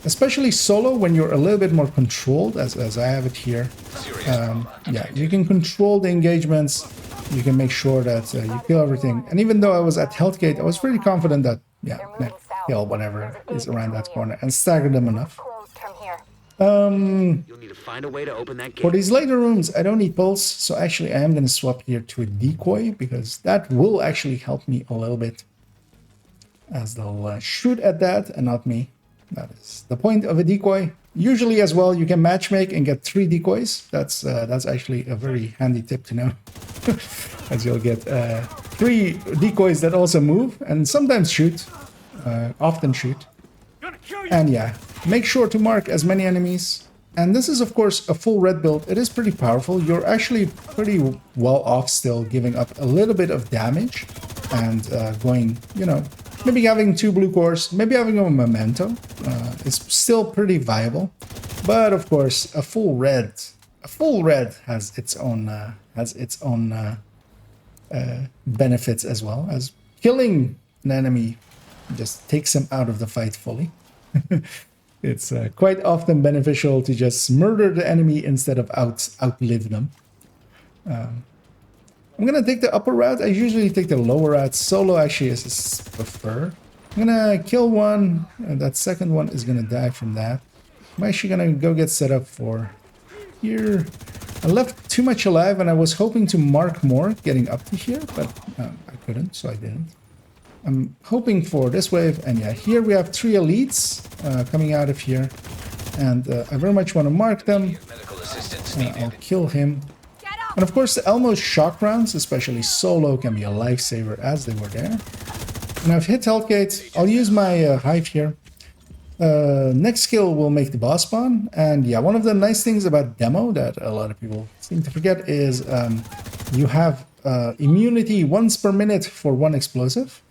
especially solo, when you're a little bit more controlled, as I have it here, yeah, you can control the engagements. You can make sure that you kill everything. And even though I was at Health Gate, I was pretty confident that, yeah, kill whatever is around that corner and stagger them enough. You'll need to find a way to open that For gate. these later rooms, I don't need pulse, so actually I am going to swap here to a decoy, because that will actually help me a little bit, as they'll shoot at that and not me. That is the point of a decoy. Usually as well, you can matchmake and get 3 decoys. That's actually a very handy tip to know, as you'll get 3 decoys that also move and sometimes shoot, often shoot. And yeah, make sure to mark as many enemies. And this is, of course, a full red build. It is pretty powerful. You're actually pretty well off still, giving up a little bit of damage and going, you know, maybe having 2 blue cores, maybe having a memento is still pretty viable. But of course, a full red has its own benefits, as well as killing an enemy just takes him out of the fight fully. It's quite often beneficial to just murder the enemy instead of outlive them. I'm gonna take the upper route. I usually take the lower route. Solo actually is preferred. I'm gonna kill one, and that second one is gonna die from that. I'm actually gonna go get set up for here. I left too much alive, and I was hoping to mark more getting up to here, but I couldn't, so I didn't. I'm hoping for this wave, and yeah, here we have 3 elites coming out of here, and I very much want to mark them. Medical assistance I'll kill him. And of course, the Elmo's shock rounds, especially solo, can be a lifesaver, as they were there. And I've hit Hellgate. I'll use my hive here. Next skill will make the boss spawn. And yeah, one of the nice things about demo that a lot of people seem to forget is you have immunity once per minute for 1 explosive.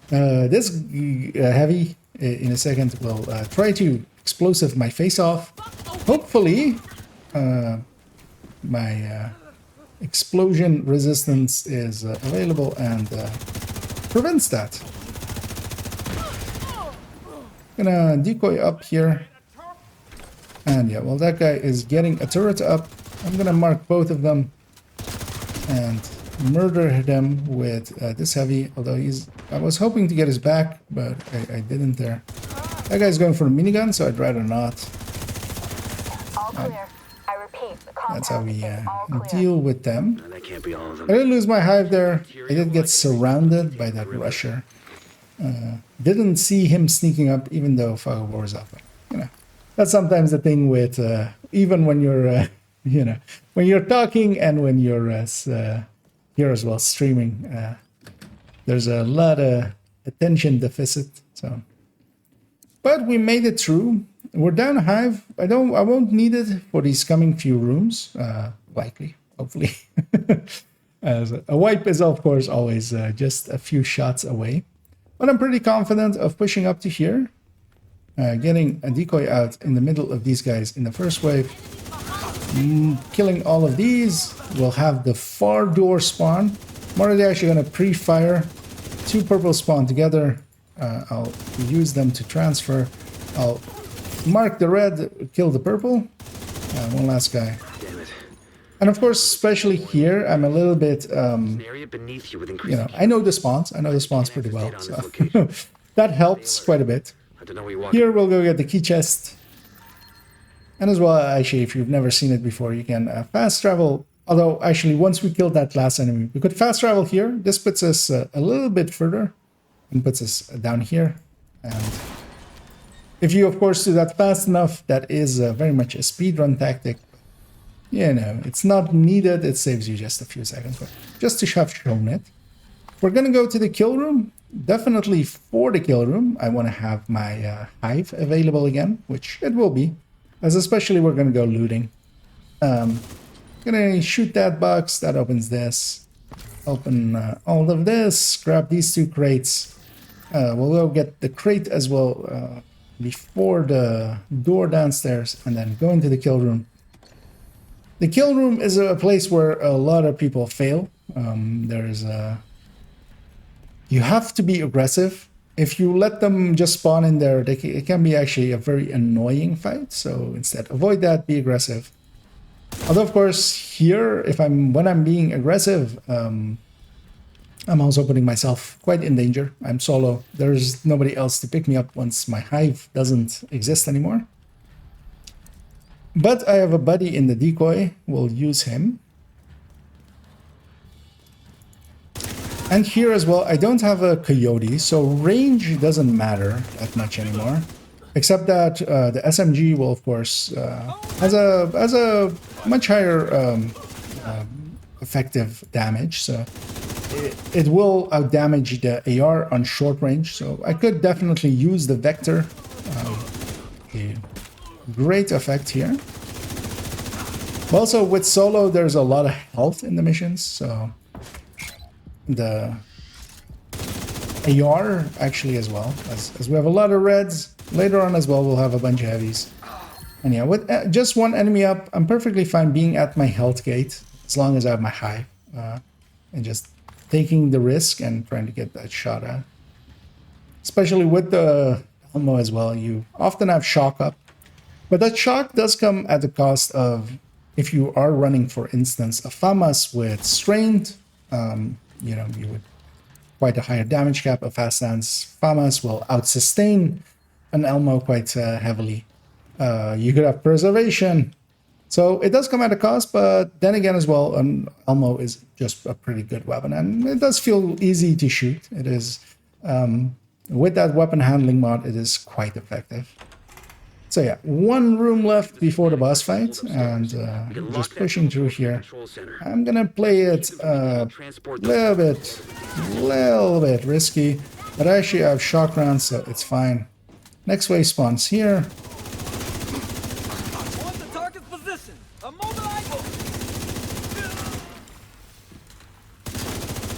This heavy in a second will try to explosive my face off. Hopefully my explosion resistance is available and prevents that. Gonna decoy up here. And yeah, well, that guy is getting a turret up. I'm gonna mark both of them and murder them with this heavy, although I was hoping to get his back, but I didn't there. That guy's going for the minigun, so I'd rather not. All clear. I repeat, the That's how we all clear. deal with them. No, that can't be all of them. I did lose my hive there. I did get surrounded by that rusher. Didn't see him sneaking up, even though Fog of War is up. You know, that's sometimes the thing with even when you're you know, when you're talking and when you're here as well streaming. There's a lot of attention deficit. So, but we made it through. We're down a hive. I won't need it for these coming few rooms. Likely, hopefully. As a wipe is of course always just a few shots away. But I'm pretty confident of pushing up to here. Getting a decoy out in the middle of these guys in the first wave. Killing all of these. We'll have the far door spawn. I'm already actually going to pre-fire 2 purple spawn together. I'll use them to transfer. I'll mark the red, kill the purple. One last guy. Damn it. And of course, especially here, I'm a little bit, An area beneath you with you increased. know, I know the spawns. I know the spawns pretty well. So that helps quite a bit. I don't know where you walk. Here we'll go get the key chest. And as well, actually, if you've never seen it before, you can fast travel. Although, actually, once we killed that last enemy, we could fast travel here. This puts us a little bit further and puts us down here. And if you, of course, do that fast enough, that is very much a speedrun tactic. You know, it's not needed. It saves you just a few seconds, but just to have shown it. We're going to go to the kill room. Definitely for the kill room, I want to have my hive available again, which it will be. As especially we're going to go looting. Gonna shoot that box. That opens this. Open all of this. Grab these 2 crates. We'll go get the crate as well before the door downstairs, and then go into the kill room. The kill room is a place where a lot of people fail. You have to be aggressive. If you let them just spawn in there, it can be actually a very annoying fight. So instead, avoid that, be aggressive. Although, of course, here, when I'm being aggressive, I'm also putting myself quite in danger. I'm solo. There's nobody else to pick me up once my hive doesn't exist anymore. But I have a buddy in the decoy. We'll use him. And here as well, I don't have a coyote, so range doesn't matter that much anymore. Except that the SMG will, of course, has a much higher effective damage. So it will outdamage the AR on short range. So I could definitely use the Vector. Great effect here. Also, with solo, there's a lot of health in the missions. So the AR actually as well, as we have a lot of reds. Later on as well, we'll have a bunch of heavies. And yeah, with just one enemy up, I'm perfectly fine being at my health gate as long as I have my high. And just taking the risk and trying to get that shot at. Especially with the Elmo as well, you often have shock up. But that shock does come at the cost of, if you are running, for instance, a Famas with strained, you know, you would quite a higher damage cap. A fast stance Famas will out-sustain an Elmo quite heavily. You could have preservation. So it does come at a cost, but then again as well, an Elmo is just a pretty good weapon. And it does feel easy to shoot. It is, with that weapon handling mod, it is quite effective. So yeah, one room left before the boss fight, and just pushing through here. I'm gonna play it a little bit risky, but actually I have shock rounds, so it's fine. Next wave spawns here.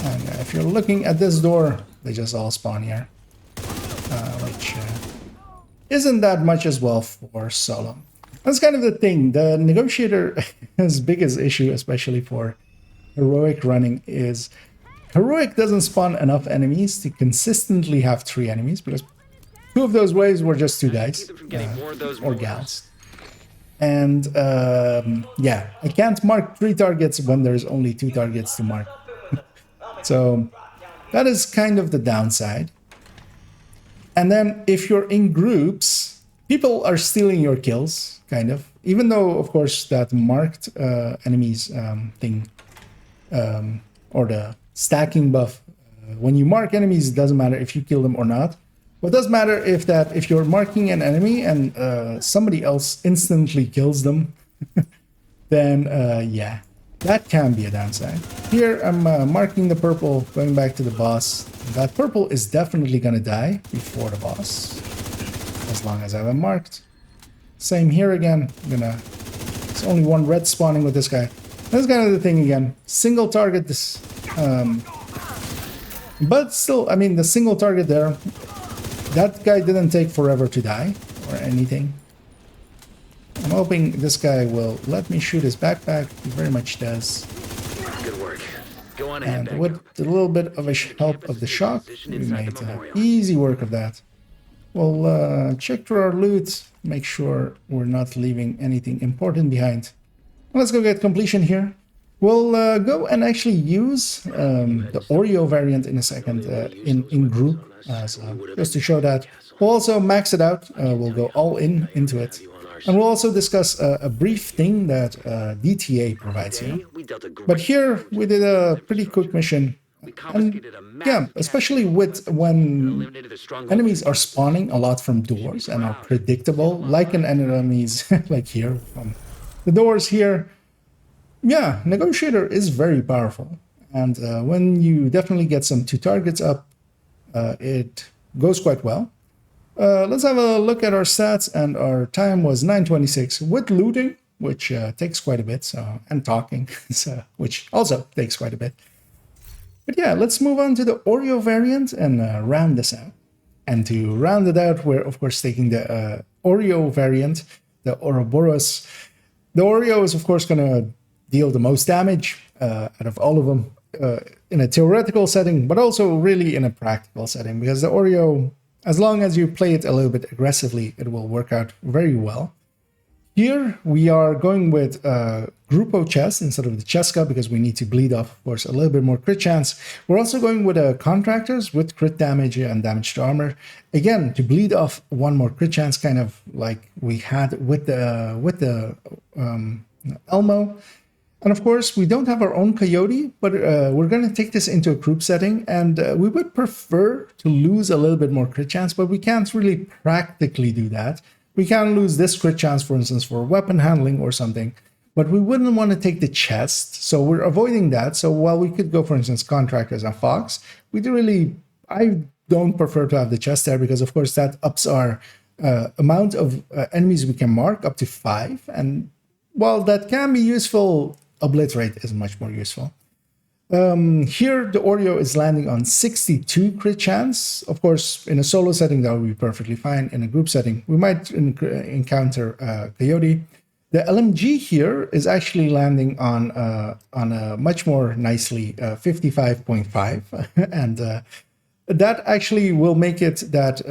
And if you're looking at this door, they just all spawn here, which isn't that much as well for solo. That's kind of the thing. The Negotiator's biggest issue, especially for heroic running, is heroic doesn't spawn enough enemies to consistently have 3 enemies, because 2 of those waves were just 2 guys or gals. And yeah, I can't mark 3 targets when there's only 2 targets to mark. So that is kind of the downside. And then if you're in groups, people are stealing your kills, kind of. Even though, of course, that marked enemies thing, or the stacking buff, when you mark enemies, it doesn't matter if you kill them or not. What does matter if you're marking an enemy and somebody else instantly kills them, then yeah, that can be a downside. Here I'm marking the purple, going back to the boss. That purple is definitely gonna die before the boss, as long as I have it marked. Same here again. It's only 1 red spawning with this guy. That's kind of the thing again. Single target this, but still, I mean, the single target there, that guy didn't take forever to die or anything. I'm hoping this guy will let me shoot his backpack. He very much does. Good work. Go on ahead. And with a little bit of a help of the shock, we made easy work of that. We'll check through our loot, make sure we're not leaving anything important behind. Let's go get completion here. We'll go and actually use the Oreo variant in a second in group, so just to show that. We'll also max it out. We'll go all into it. And we'll also discuss a brief thing that DTA provides here. But here we did a pretty quick mission. And yeah, especially with when enemies are spawning a lot from doors and are predictable, like in enemies like here from the doors here. Yeah, Negotiator is very powerful. And when you definitely get some 2 targets up, it goes quite well. Let's have a look at our stats, and our time was 9:26 with looting, which takes quite a bit, so, and talking, so, which also takes quite a bit. But yeah, let's move on to the Oreo variant and round this out. And to round it out, we're of course taking the Oreo variant, the Ouroboros. The Oreo is of course going to deal the most damage out of all of them in a theoretical setting, but also really in a practical setting, because the Oreo, as long as you play it a little bit aggressively, it will work out very well. Here we are going with Grupo Chest instead of the Cheska because we need to bleed off, of course, a little bit more crit chance. We're also going with Contractors with crit damage and damage to armor. Again, to bleed off one more crit chance, kind of like we had with the Elmo. And of course, we don't have our own Coyote, but we're going to take this into a group setting, and we would prefer to lose a little bit more crit chance, but we can't really practically do that. We can lose this crit chance, for instance, for weapon handling or something, but we wouldn't want to take the chest, so we're avoiding that. So while we could go, for instance, Contractors and Fox, I don't prefer to have the chest there because, of course, that ups our amount of enemies we can mark up to 5, and while that can be useful, Obliterate is much more useful. Here, the Oreo is landing on 62 crit chance. Of course, in a solo setting, that would be perfectly fine. In a group setting, we might encounter Coyote. The LMG here is actually landing on a much more nicely 55.5, and that actually will make it that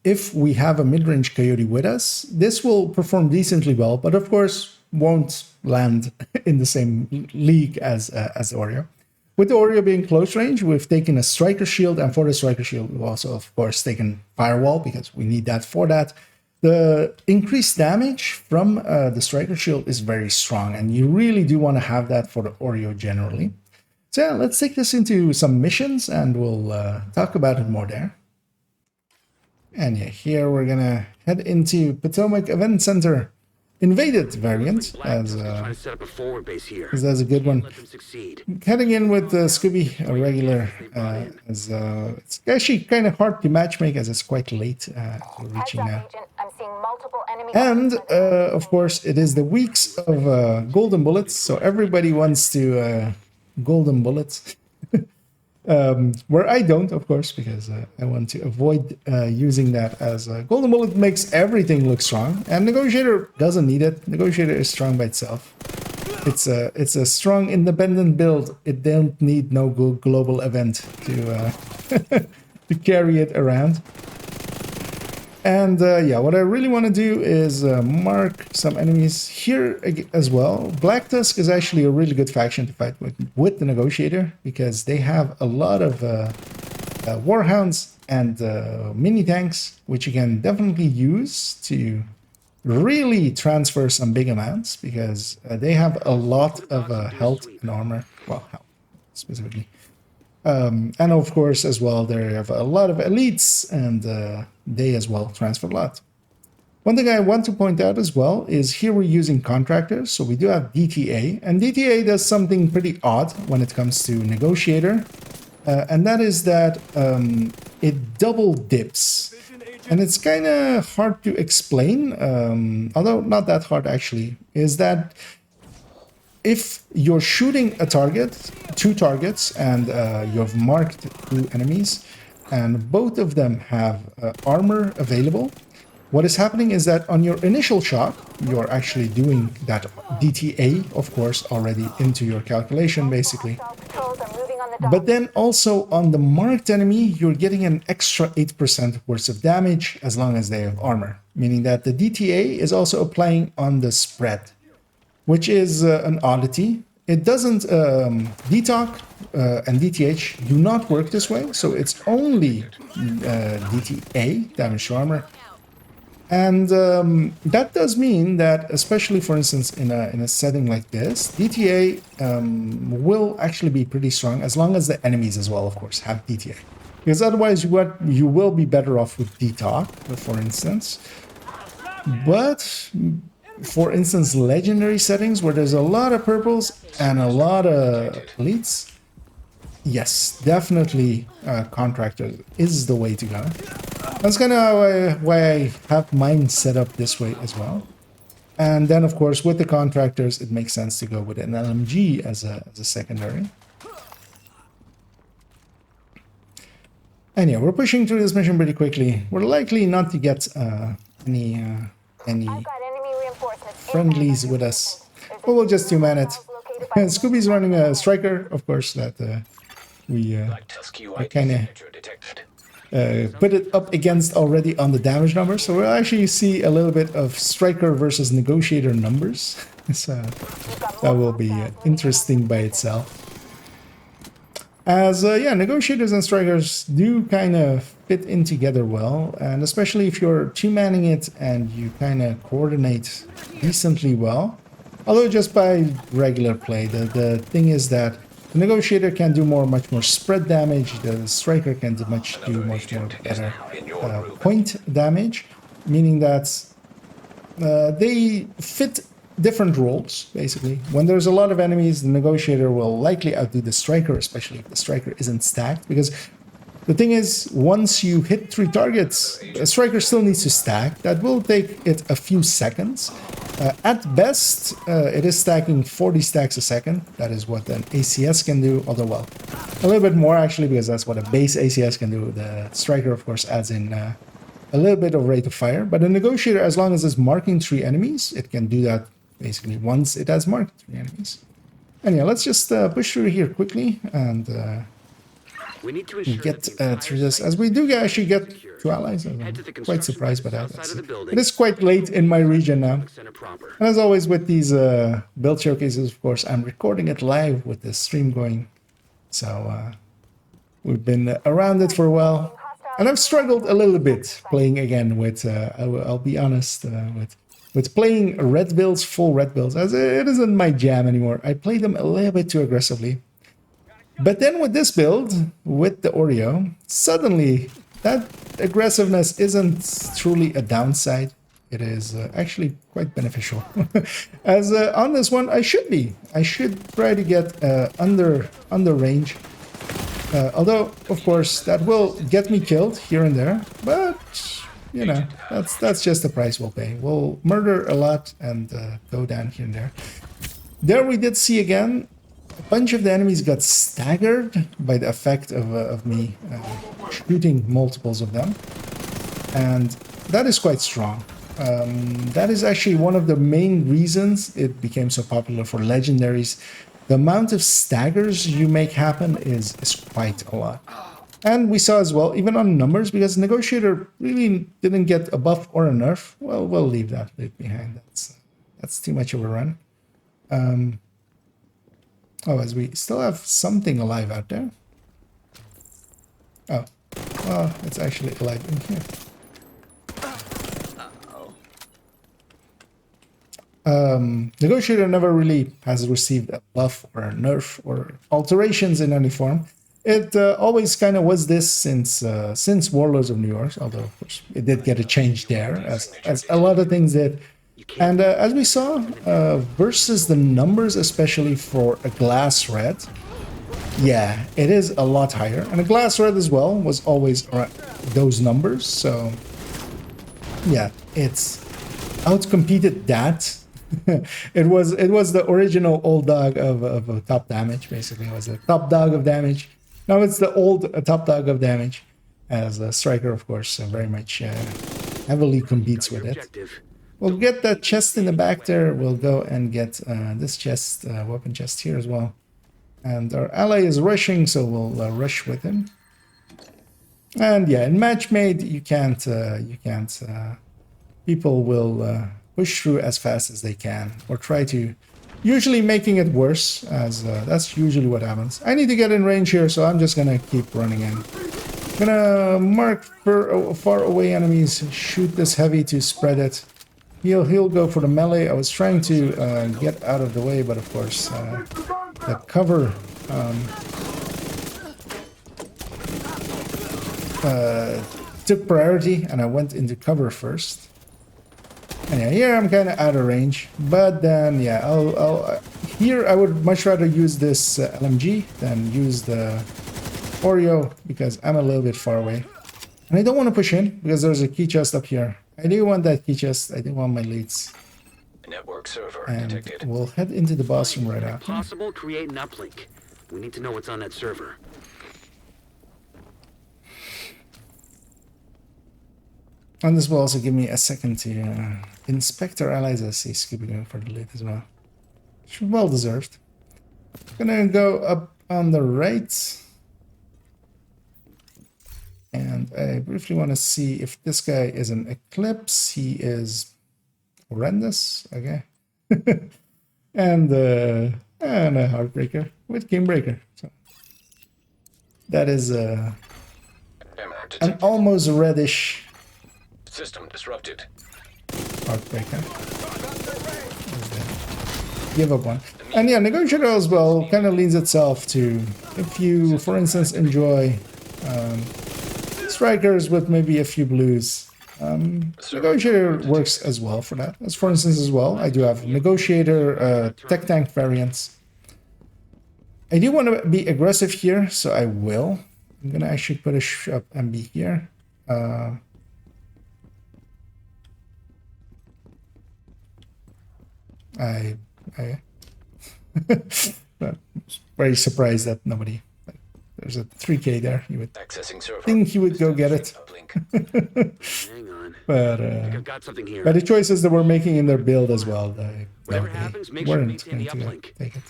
if we have a mid-range Coyote with us, this will perform decently well, but of course won't land in the same league as the Oreo. With the Oreo being close range, we've taken a Striker Shield, and for the Striker Shield, we've also, of course, taken Firewall because we need that for that. The increased damage from the Striker Shield is very strong, and you really do want to have that for the Oreo generally. So yeah, let's take this into some missions, and we'll talk about it more there. And yeah, here we're gonna head into Potomac Event Center. Invaded variant, as that's a good one. Heading in with Scooby, a regular, as it's actually kind of hard to matchmake as it's quite late reaching now. And of course, it is the weeks of golden bullets, so everybody wants to golden bullets. Where I don't, of course, because I want to avoid using that as a golden bullet makes everything look strong, and Negotiator doesn't need it. Negotiator is strong by itself. It's a strong independent build. It don't need no global event to to carry it around. And yeah, what I really want to do is mark some enemies here as well. Black Tusk is actually a really good faction to fight with the Negotiator because they have a lot of Warhounds and mini tanks, which you can definitely use to really transfer some big amounts because they have a lot of health and armor. Well, health specifically. And of course, as well, they have a lot of elites, and they as well transfer a lot. One thing I want to point out as well is here we're using Contractors, so we do have DTA, and DTA does something pretty odd when it comes to Negotiator, and that is that it double dips. And it's kind of hard to explain, although not that hard actually, is that if you're shooting a target, 2 targets, and you've marked 2 enemies, and both of them have armor available, what is happening is that on your initial shot, you're actually doing that DTA, of course, already into your calculation, basically. But then also on the marked enemy, you're getting an extra 8% worth of damage as long as they have armor, meaning that the DTA is also applying on the spread, which is an oddity. It doesn't, DTOC and DTH do not work this way, so it's only DTA, damage to armor. And that does mean that, especially for instance in a setting like this, DTA will actually be pretty strong as long as the enemies as well, of course, have DTA. Because otherwise you will be better off with DTOC, for instance. But for instance, legendary settings where there's a lot of purples and a lot of elites, yes, definitely Contractor is the way to go. That's kind of why I have mine set up this way as well. And then, of course, with the Contractors, it makes sense to go with an LMG as a secondary. And yeah, we're pushing through this mission pretty quickly. We're likely not to get any friendlies with us, but we'll just 2-man it. Scooby's running a Striker, of course, that we are kind of put it up against already on the damage numbers. So we'll actually see a little bit of striker versus negotiator numbers. So that will be interesting by itself. As yeah, negotiators and strikers do kind of fit in together well, and especially if you're two-manning it and you kind of coordinate decently well. Although just by regular play, the thing is that the negotiator can do much more spread damage. The striker can do much more better point damage, meaning that they fit different roles, basically. When there's a lot of enemies, the negotiator will likely outdo the striker, especially if the striker isn't stacked, because the thing is, once you hit 3 targets, a striker still needs to stack. That will take it a few seconds. At best, it is stacking 40 stacks a second. That is what an ACS can do, although, well, a little bit more actually, because that's what a base ACS can do. The striker, of course, adds in a little bit of rate of fire, but a negotiator, as long as it's marking 3 enemies, it can do that basically once it has marked 3 enemies. And yeah, let's just push through here quickly and We need to ensure get that the entire through this. site As we is do actually get secure. 2 allies. Head I'm to the quite construction surprised by site that. outside of the building. It is quite late in my region now. Center proper. And as always with these build showcases, of course, I'm recording it live with the stream going. So we've been around it for a while. And I've struggled a little bit playing again with, I'll be honest, with playing red builds, full red builds, as it isn't my jam anymore. I play them a little bit too aggressively. But then with this build, with the Oreo, suddenly that aggressiveness isn't truly a downside. It is actually quite beneficial. As on this one, I should try to get under range. Although, of course, that will get me killed here and there. But, you know, that's just the price we'll pay. We'll murder a lot and go down here and there. There we did see again, a bunch of the enemies got staggered by the effect of me shooting multiples of them. And that is quite strong. That is actually one of the main reasons it became so popular for legendaries. The amount of staggers you make happen is quite a lot. And we saw as well, even on numbers, because Negotiator really didn't get a buff or a nerf. Well, we'll leave that bit behind. That's too much of a run. Oh, as we still have something alive out there. Oh, well, it's actually alive in here. Negotiator never really has received a buff or a nerf or alterations in any form. It always kind of was this since Warlords of New York, although of course it did get a change there, as a lot of things did. And as we saw, versus the numbers, especially for a glass red, yeah, it is a lot higher. And a glass red as well was always around those numbers. So yeah, it's outcompeted that. it was the original old dog of top damage, basically. It was the top dog of damage. Now it's the old top dog of damage, as a striker, of course, very much heavily competes with it. We'll get that chest in the back there. We'll go and get this chest, weapon chest here as well. And our ally is rushing, so we'll rush with him. And yeah, in match made, you can't. People will push through as fast as they can, or try to, usually making it worse, as that's usually what happens. I need to get in range here, so I'm just gonna keep running in. Gonna mark for far away enemies, shoot this heavy to spread it. He'll go for the melee. I was trying to get out of the way, but of course the cover took priority, and I went into cover first. And yeah, here I'm kind of out of range, but then yeah, here I would much rather use this LMG than use the Oreo, because I'm a little bit far away, and I don't want to push in because there's a key chest up here. I do want that key chest. I do want my leads. Network server And detected. we'll head into the boss room right after. Possible, create an uplink. We need to know what's on that server. And this will also give me a second to inspect our allies. I see Scooby going for the lead as well. Well deserved. Gonna go up on the right. And I briefly want to see if this guy is an Eclipse. He is horrendous. Okay. and a Heartbreaker with Gamebreaker. So that is MR an detected. almost reddish System disrupted. Heartbreaker. Give up one. And yeah, Negotiator as well kind of leans itself to, if you, for instance, enjoy strikers with maybe a few blues, Negotiator works as well for that. As for instance as well, I do have Negotiator Tech Tank variants. I do want to be aggressive here, so I will. I'm going to actually put a up MB here. But very surprised that nobody. There's a 3K there. You would Accessing server. think he would go get it. Hang on. But I've got something here. by the choices that we're making in their build as well, they Whatever happens, make sure to weren't maintain going the to uplink. take it.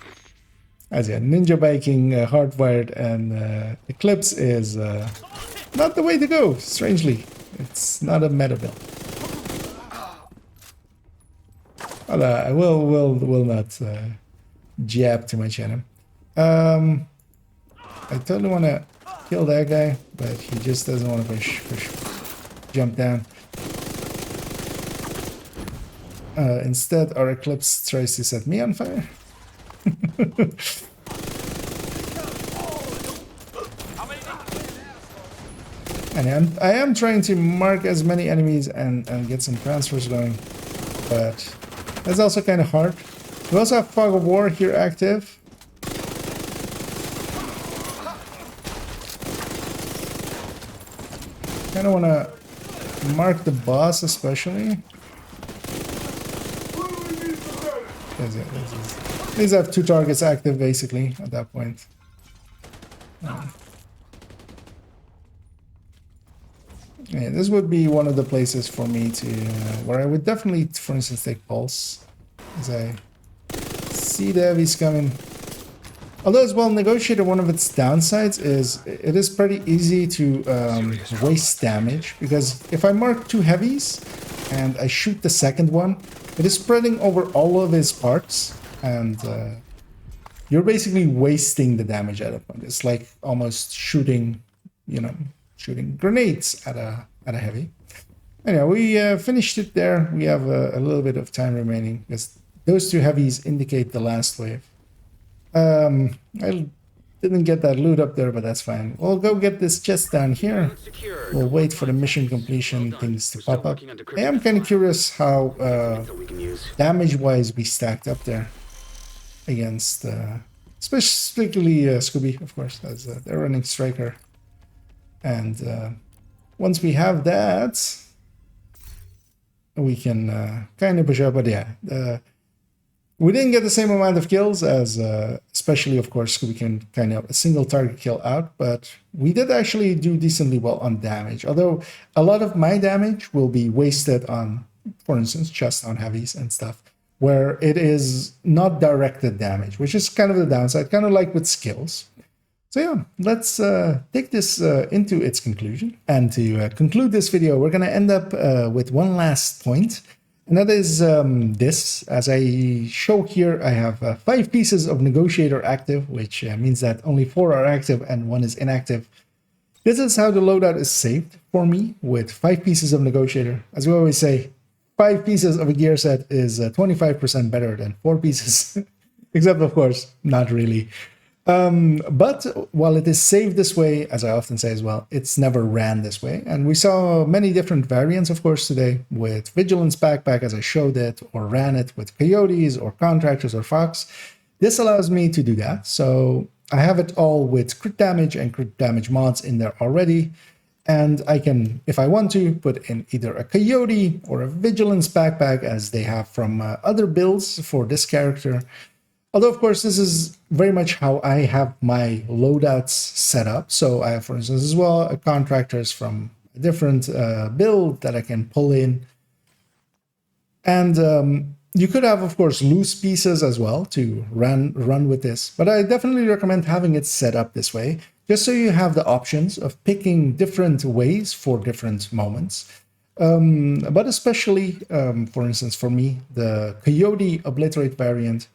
As yeah, Ninja Biking, Hardwired, and Eclipse is not the way to go. Strangely, it's not a meta build. Well, I will not jab too much at him. I totally want to kill that guy, but he just doesn't want to push, jump down. Instead, our Eclipse tries to set me on fire. And I am trying to mark as many enemies and get some transfers going, but that's also kind of hard. We also have Fog of War here active. Kind of want to mark the boss especially. These have 2 targets active basically at that point. Yeah, this would be one of the places for me to where I would definitely, for instance, take Pulse, as I see the heavies coming. Although as well, Negotiator, one of its downsides is it is pretty easy to waste damage, because if I mark 2 heavies and I shoot the second one, it is spreading over all of his parts, and you're basically wasting the damage at a point. It's like almost shooting, shooting grenades at a heavy. Anyway, we finished it there. We have a little bit of time remaining, because those 2 heavies indicate the last wave. I didn't get that loot up there, but that's fine. We'll go get this chest down here. We'll wait for the mission completion things to pop up. I am kind of curious how damage-wise we stacked up there against, specifically Scooby, of course, as they're running Striker. And once we have that, we can kind of push up. But yeah, we didn't get the same amount of kills as, especially, of course, we can kind of a single target kill out, but we did actually do decently well on damage. Although a lot of my damage will be wasted on, for instance, just on heavies and stuff, where it is not directed damage, which is kind of the downside, kind of like with skills. So yeah, let's take this into its conclusion. And to conclude this video, we're going to end up with one last point. And that is this. As I show here, I have 5 pieces of Negotiator active, which means that only 4 are active and 1 is inactive. This is how the loadout is saved for me, with 5 pieces of Negotiator. As we always say, 5 pieces of a gear set is 25% better than 4 pieces. Except, of course, not really. But while it is saved this way, as I often say as well, it's never ran this way. And we saw many different variants, of course, today with Vigilance Backpack, as I showed it, or ran it with Coyotes or Contractors or Fox. This allows me to do that. So I have it all with crit damage and crit damage mods in there already. And I can, if I want to, put in either a Coyote or a Vigilance Backpack, as they have from other builds for this character. Although, of course, this is very much how I have my loadouts set up. So I have, for instance, as well, Contractors from a different build that I can pull in. And you could have, of course, loose pieces as well to run with this. But I definitely recommend having it set up this way, just so you have the options of picking different ways for different moments. But especially, for instance, for me, the Coyote obliterate variant,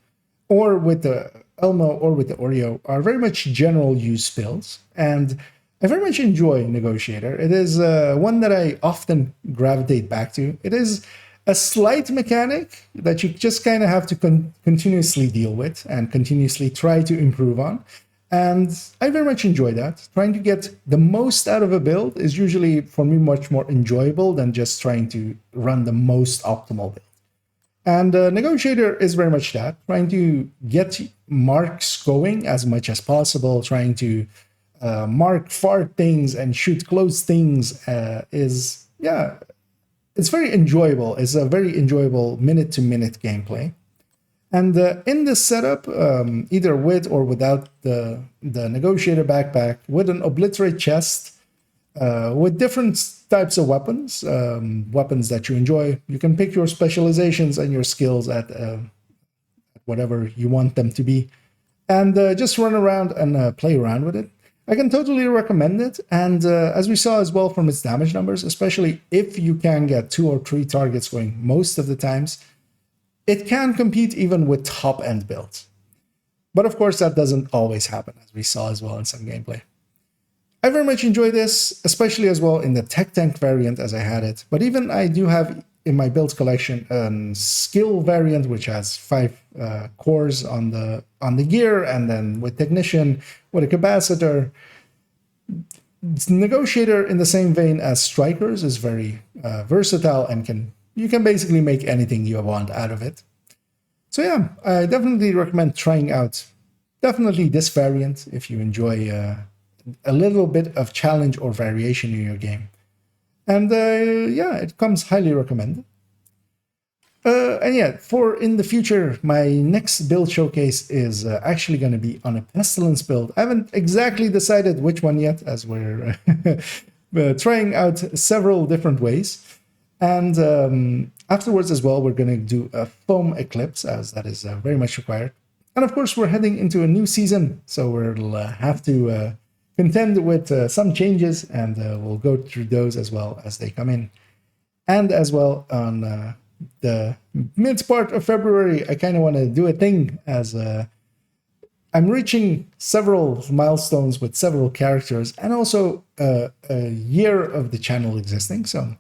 or with the Elmo or with the Oreo, are very much general use builds. And I very much enjoy Negotiator. It is one that I often gravitate back to. It is a slight mechanic that you just kind of have to continuously deal with and continuously try to improve on. And I very much enjoy that. Trying to get the most out of a build is usually, for me, much more enjoyable than just trying to run the most optimal build. And Negotiator is very much that, trying to get marks going as much as possible, trying to mark far things and shoot close things is, yeah, it's very enjoyable. It's a very enjoyable minute-to-minute gameplay. And in this setup, either with or without the Negotiator backpack, with an obliterate chest, with different types of weapons, weapons that you enjoy, you can pick your specializations and your skills at whatever you want them to be, and just run around and play around with it. I can totally recommend it, and as we saw as well from its damage numbers, especially if you can get 2 or 3 targets going most of the times, it can compete even with top-end builds. But of course, that doesn't always happen, as we saw as well in some gameplay. I very much enjoy this, especially as well in the Tech Tank variant as I had it. But even I do have in my build collection a skill variant, which has 5 cores on the gear, and then with Technician, with a capacitor. Negotiator, in the same vein as Strikers, is very versatile and you can basically make anything you want out of it. So yeah, I definitely recommend trying out definitely this variant if you enjoy a little bit of challenge or variation in your game. And yeah, it comes highly recommended. And yeah, for in the future, my next build showcase is actually going to be on a Pestilence build. I haven't exactly decided which one yet, as we're trying out several different ways. And afterwards as well, we're going to do a foam eclipse, as that is very much required. And of course, we're heading into a new season, so we'll have to contend with some changes, and we'll go through those as well as they come in. And as well on the mid part of February, I kind of want to do a thing, as I'm reaching several milestones with several characters, and also a year of the channel existing. So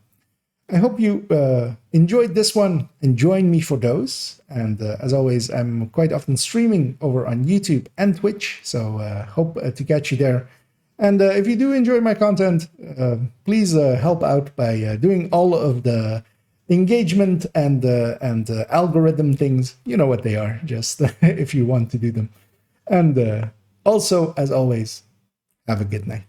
I hope you enjoyed this one and join me for those. And as always, I'm quite often streaming over on YouTube and Twitch, so hope to catch you there. And if you do enjoy my content, please help out by doing all of the engagement and algorithm things. You know what they are, just if you want to do them. And also, as always, have a good night.